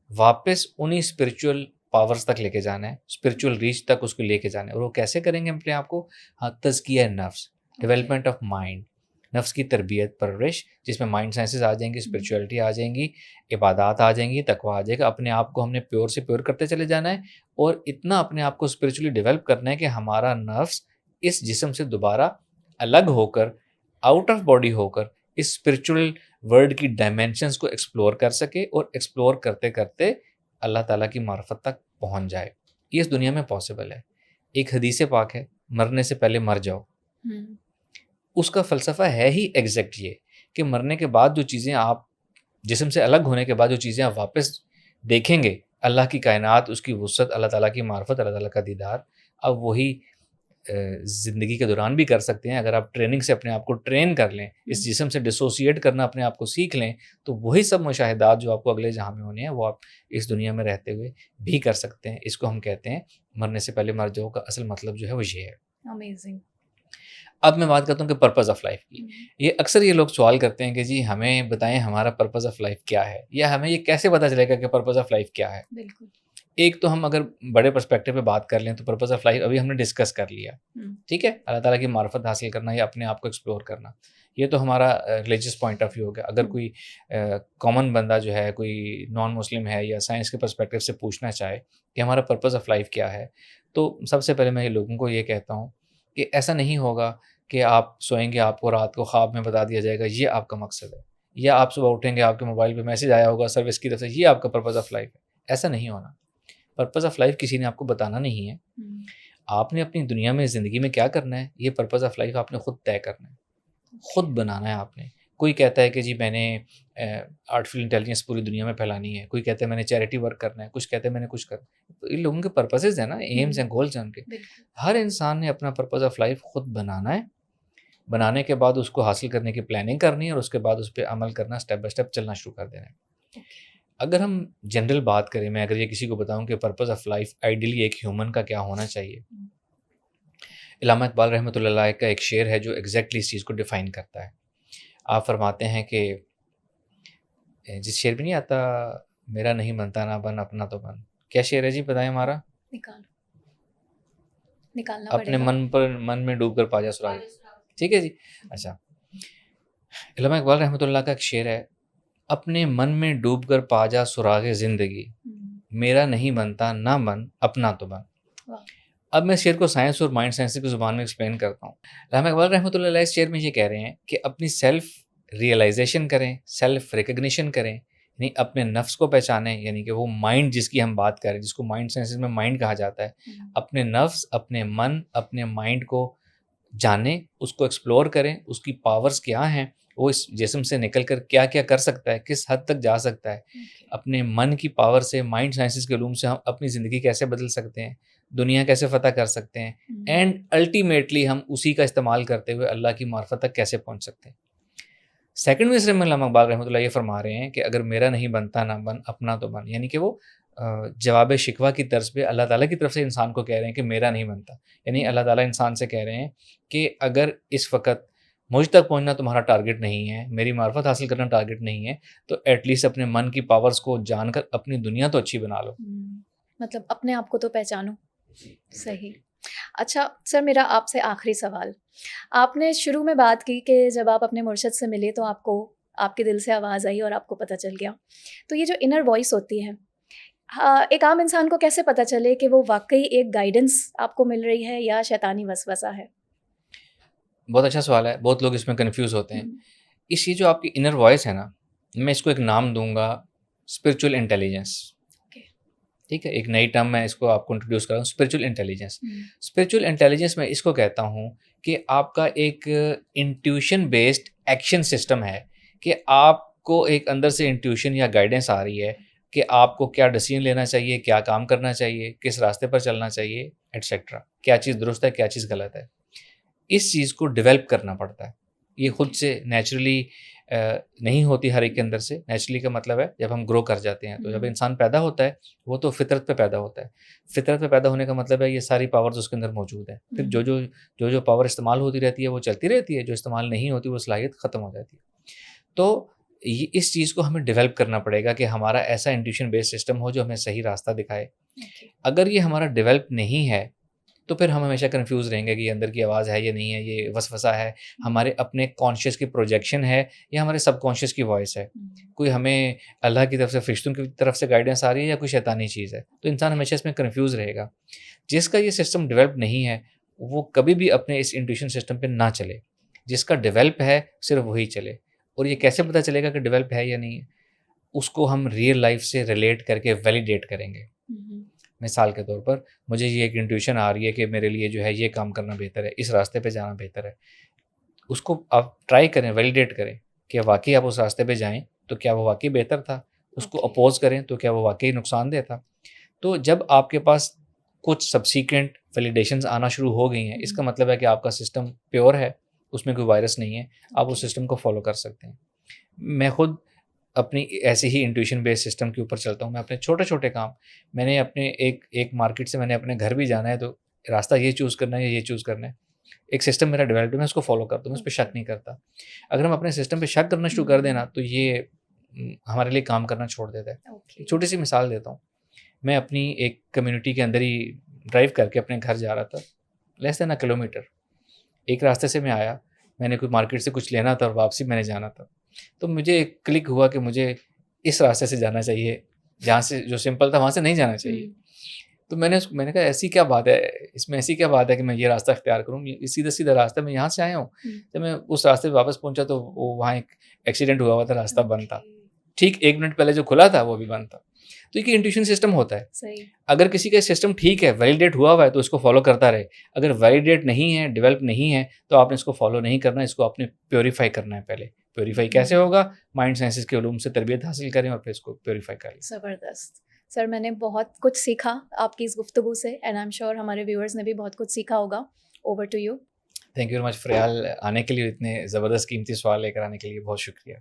Speaker 2: واپس انہی اسپرچول پاورز تک لے کے جانا ہے, اسپرچول ریچ تک اس کو لے کے جانا ہے. اور وہ کیسے کریں گے اپنے آپ کو؟ تزکیہ نفس, ڈیولپمنٹ آف مائنڈ, نفس کی تربیت پرورش, جس میں مائنڈ سائنسز آ جائیں گی, اسپرچولیٹی آ جائیں گی, عبادات آ جائیں گی, تقویٰ آ جائے گا. اپنے آپ کو ہم نے پیور سے پیور کرتے چلے جانا ہے, اور اتنا اپنے آپ کو اسپرچولی ڈیولپ کرنا ہے کہ ہمارا نفس اس جسم سے دوبارہ الگ ہو کر, آؤٹ آف باڈی ہو کر, اس اسپرچول ورلڈ کی ڈائمینشنز کو ایکسپلور کر سکے, اور ایکسپلور کرتے کرتے اللہ تعالیٰ کی معرفت تک پہنچ جائے. یہ اس دنیا میں پاسبل ہے. ایک حدیث پاک ہے, مرنے سے پہلے مر جاؤ. اس کا فلسفہ ہے ہی ایگزیکٹ یہ کہ مرنے کے بعد جو چیزیں آپ, جسم سے الگ ہونے کے بعد جو چیزیں آپ واپس دیکھیں گے, اللہ کی کائنات, اس کی وسعت, اللہ تعالیٰ کی معرفت, اللہ تعالیٰ کا دیدار, اب وہی زندگی کے دوران بھی کر سکتے ہیں. اگر آپ ٹریننگ سے اپنے آپ کو ٹرین کر لیں, اس جسم سے ڈسوسیٹ کرنا اپنے آپ کو سیکھ لیں, تو وہی سب مشاہدات جو آپ کو اگلے جہاں میں ہونے ہیں, وہ آپ اس دنیا میں رہتے ہوئے بھی کر سکتے ہیں. اس کو ہم کہتے ہیں مرنے سے پہلے مر جاؤ کا اصل مطلب جو ہے وہ یہ ہے.
Speaker 1: امیزنگ.
Speaker 2: اب میں بات کرتا ہوں کہ پرپز آف لائف کی. اکثر یہ لوگ سوال کرتے ہیں کہ جی ہمیں بتائیں ہمارا پرپز آف لائف کیا ہے, یا ہمیں یہ کیسے پتہ چلے گا کہ پرپز آف لائف کیا ہے.
Speaker 1: بالکل.
Speaker 2: ایک تو ہم اگر بڑے پرسپیکٹیو پہ بات کر لیں تو پرپز آف لائف ابھی ہم نے ڈسکس کر لیا. ٹھیک ہے, اللہ تعالیٰ کی معرفت حاصل کرنا یا اپنے آپ کو ایکسپلور کرنا, یہ تو ہمارا ریلیجیس پوائنٹ آف ویو ہو گیا. اگر کوئی کامن بندہ جو ہے, کوئی نان مسلم ہے, یا سائنس کے پرسپیکٹیو سے پوچھنا چاہے کہ ہمارا پرپز آف لائف کیا ہے, تو سب سے پہلے میں یہ لوگوں کو یہ کہتا ہوں کہ ایسا نہیں ہوگا کہ آپ سوئیں گے, آپ کو رات کو خواب میں بتا دیا جائے گا یہ آپ کا مقصد ہے, یا آپ صبح اٹھیں گے آپ کے موبائل پہ میسیج آیا ہوگا سروس کی طرف سے یہ آپ کا پرپز آف لائف ہے. ایسا نہیں ہونا. پرپز آف لائف کسی نے آپ کو بتانا نہیں ہے. آپ نے اپنی دنیا میں زندگی میں کیا کرنا ہے، یہ پرپز آف لائف آپ نے خود طے کرنا ہے، خود بنانا ہے آپ نے. کوئی کہتا ہے کہ جی میں نے آرٹیفیشل انٹیلیجنس پوری دنیا میں پھیلانی ہے، کوئی کہتا ہے میں نے چیریٹی ورک کرنا ہے، کچھ کہتے ہیں میں نے کچھ کرنا ہے. تو ان لوگوں کے پرپسز ہیں نا، ایمز ہیں، گولز ہیں ان کے. ہر انسان نے اپنا پرپز آف لائف خود بنانا ہے، بنانے کے بعد اس کو حاصل کرنے کی پلاننگ کرنی ہے، اور اس کے بعد اس پہ عمل کرنا، اسٹیپ بائی اسٹیپ چلنا شروع کر دینا ہے. اگر ہم جنرل بات کریں، میں اگر یہ کسی کو بتاؤں کہ پرپز آف لائف آئیڈیلی ایک ہیومن کا کیا ہونا چاہیے، علامہ اقبال رحمۃ اللہ علیہ کا ایک شعر ہے جو ایگزیکٹلی اس چیز کو ڈیفائن کرتا ہے. آپ فرماتے ہیں کہ جس شعر بھی نہیں آتا، میرا نہیں بنتا نہ بن اپنا تو بن. کیا شعر ہے جی بتائیں ہمارا؟
Speaker 1: نکالنا
Speaker 2: اپنے من میں ڈوب کر پا جا سراغ. ٹھیک ہے جی. اچھا، علامہ اقبال رحمۃ اللہ کا ایک شعر ہے، اپنے من میں ڈوب کر پا جا سراغ زندگی، میرا نہیں بنتا نہ بن اپنا تو بن. اب میں اس شعر کو سائنس اور مائنڈ سائنس کی زبان میں ایکسپلین کرتا ہوں. علامہ اقبال رحمۃ اللہ علیہ اس شعر میں یہ کہہ رہے ہیں کہ اپنی سیلف ریئلائزیشن کریں، سیلف ریکگنیشن کریں، یعنی اپنے نفس کو پہچانیں، یعنی کہ وہ مائنڈ جس کی ہم بات کریں، جس کو مائنڈ سائنس میں مائنڈ کہا جاتا ہے، اپنے نفس، اپنے من، اپنے مائنڈ کو جانیں، اس کو ایکسپلور کریں، اس کی پاورز کیا ہیں، وہ اس جسم سے نکل کر کیا کیا کر سکتا ہے، کس حد تک جا سکتا ہے. اپنے من کی پاور سے، مائنڈ سائنسز کے علوم سے ہم اپنی زندگی کیسے بدل سکتے ہیں، دنیا کیسے فتح کر سکتے ہیں، اینڈ الٹیمیٹلی ہم اسی کا استعمال کرتے ہوئے اللہ کی معرفت تک کیسے پہنچ سکتے ہیں. سیکنڈ مصرے میں علامہ اقبال رحمۃ اللہ یہ فرما رہے ہیں کہ اگر میرا نہیں بنتا نہ بن اپنا تو بن، یعنی کہ وہ جواب شکوہ کی طرز پہ اللہ تعالیٰ کی طرف سے انسان کو کہہ رہے ہیں کہ میرا نہیں بنتا. یعنی اللہ تعالیٰ انسان سے کہہ رہے ہیں کہ اگر اس وقت مجھ تک پہنچنا تمہارا ٹارگٹ نہیں ہے، میری معرفت حاصل کرنا ٹارگٹ نہیں ہے، تو ایٹ لیسٹ اپنے من کی پاورز کو جان کر اپنی دنیا تو اچھی بنا لو.
Speaker 1: مطلب اپنے آپ کو تو پہچانو. صحیح. اچھا سر، میرا آپ سے آخری سوال. آپ نے شروع میں بات کی کہ جب آپ اپنے مرشد سے ملے تو آپ کو آپ کے دل سے آواز آئی اور آپ کو پتہ چل گیا. تو یہ جو انر وائس ہوتی ہے، ایک عام انسان کو کیسے پتہ چلے کہ وہ واقعی ایک گائیڈنس آپ کو مل رہی ہے یا شیطانی وسوسہ ہے؟
Speaker 2: بہت اچھا سوال ہے. بہت لوگ اس میں کنفیوز ہوتے ہیں. اس یہ جو آپ کی انر وائس ہے نا، میں اس کو ایک نام دوں گا، اسپرچل انٹیلیجنس. ٹھیک ہے، ایک نئی ٹرم میں اس کو آپ کو انٹروڈیوس کر رہا ہوں، اسپرچل انٹیلیجنس. اسپرچل انٹیلیجنس میں اس کو کہتا ہوں کہ آپ کا ایک انٹیوشن بیسڈ ایکشن سسٹم ہے، کہ آپ کو ایک اندر سے انٹیوشن یا گائیڈنس آ رہی ہے کہ آپ کو کیا ڈیسیژن لینا چاہیے، کیا کام کرنا چاہیے، کس راستے پر چلنا چاہیے، ایٹسیٹرا، کیا چیز درست ہے، کیا چیز غلط ہے. اس چیز کو ڈیولپ کرنا پڑتا ہے. یہ خود سے نیچرلی نہیں ہوتی ہر ایک کے اندر سے. نیچرلی کا مطلب ہے جب ہم گرو کر جاتے ہیں. تو جب انسان پیدا ہوتا ہے وہ تو فطرت پہ پیدا ہوتا ہے. فطرت پہ پیدا ہونے کا مطلب ہے یہ ساری پاورز اس کے اندر موجود ہیں. پھر جو پاور استعمال ہوتی رہتی ہے وہ چلتی رہتی ہے، جو استعمال نہیں ہوتی وہ صلاحیت ختم ہو جاتی ہے. تو اس چیز کو ہمیں ڈیولپ کرنا پڑے گا کہ ہمارا ایسا انٹیوشن بیس سسٹم ہو جو ہمیں صحیح راستہ دکھائے. اگر یہ ہمارا ڈیولپ نہیں ہے تو پھر ہم ہمیشہ کنفیوز رہیں گے کہ یہ اندر کی آواز ہے یا نہیں ہے، یہ وسوسہ ہے، ہمارے اپنے کانشیس کی پروجیکشن ہے یا ہمارے سب کانشیس کی وائس ہے، کوئی ہمیں اللہ کی طرف سے، فرشتوں کی طرف سے گائیڈنس آ رہی ہے یا کوئی شیطانی چیز ہے. تو انسان ہمیشہ اس میں کنفیوز رہے گا. جس کا یہ سسٹم ڈیولپ نہیں ہے وہ کبھی بھی اپنے اس انٹیوشن سسٹم پہ نہ چلے. جس کا ڈیولپ ہے صرف وہی چلے. اور یہ کیسے پتہ چلے گا کہ ڈیولپ ہے یا نہیں ہے؟ اس کو ہم ریئل لائف سے ریلیٹ کر کے ویلیڈیٹ کریں گے. مثال کے طور پر مجھے یہ ایک انٹیوشن آ رہی ہے کہ میرے لیے جو ہے یہ کام کرنا بہتر ہے، اس راستے پہ جانا بہتر ہے. اس کو آپ ٹرائی کریں، ویلیڈیٹ کریں کہ واقعی آپ اس راستے پہ جائیں تو کیا وہ واقعی بہتر تھا. اس کو اپوز کریں تو کیا وہ واقعی نقصان دہ تھا. تو جب آپ کے پاس کچھ سبسیکوینٹ ویلیڈیشنز آنا شروع ہو گئی ہیں، اس کا مطلب ہے کہ آپ کا سسٹم پیور ہے، اس میں کوئی وائرس نہیں ہے، آپ اس سسٹم کو فالو کر سکتے ہیں. میں خود اپنی ایسے ہی انٹیوشن بیس سسٹم کے اوپر چلتا ہوں. میں اپنے چھوٹے چھوٹے کام، میں نے اپنے ایک مارکیٹ سے میں نے اپنے گھر بھی جانا ہے تو راستہ یہ چوز کرنا ہے یا یہ چوز کرنا ہے، ایک سسٹم میرا ڈیولپ ہے، میں اس کو فالو کرتا ہوں، میں اس پہ شک نہیں کرتا. اگر ہم اپنے سسٹم پہ شک کرنا شروع کر دینا تو یہ ہمارے لیے کام کرنا چھوڑ دیتا ہے. چھوٹی سی مثال دیتا ہوں. میں اپنی ایک کمیونٹی کے اندر ہی ڈرائیو کر کے اپنے گھر جا رہا تھا، لیس دین 1 کلومیٹر. ایک راستے سے میں آیا، میں نے کوئی مارکیٹ سے کچھ لینا تھا اور واپسی میں نے جانا تھا. تو مجھے ایک کلک ہوا کہ مجھے اس راستے سے جانا چاہیے، جہاں سے جو سمپل تھا وہاں سے نہیں جانا چاہیے. تو میں نے کہا ایسی کیا بات ہے، اس میں ایسی کیا بات ہے کہ میں یہ راستہ اختیار کروں، یہ سیدھا سیدھا راستہ، میں یہاں سے آیا ہوں. جب میں اس راستے پہ واپس پہنچا تو وہاں ایک ایکسیڈنٹ ہوا ہوا تھا، راستہ بند تھا. ٹھیک 1 منٹ پہلے جو کھلا تھا وہ بھی بند تھا. تو یہ انٹیوشن سسٹم ہوتا ہے.
Speaker 1: صحیح.
Speaker 2: اگر کسی کا سسٹم ٹھیک ہے, ویلیڈیٹ ہوا ہوا ہے, تو اس کو فالو کرتا رہے. اگر ویلیڈیٹ نہیں ہے, ڈیولپ نہیں ہے, تو آپ نے اس کو فالو نہیں کرنا, اس کو آپ نے پیوریفائی کرنا ہے. پہلے پیوریفائی کیسے ہوگا؟ مائنڈ سائنسز کے علوم سے تربیت حاصل کریں اور پھر اس کو پیوریفائی کریں.
Speaker 1: زبردست سر, میں نے بہت کچھ سیکھا آپ کی اس گفتگو سے, اینڈ آئی ایم شیور ہمارے ویورز نے بھی بہت کچھ سیکھا ہوگا. Over to you.
Speaker 2: Thank you very much Faryal, آنے کے لیے, اتنے زبردست قیمتی سوال لے کر آنے کے لیے بہت شکریہ.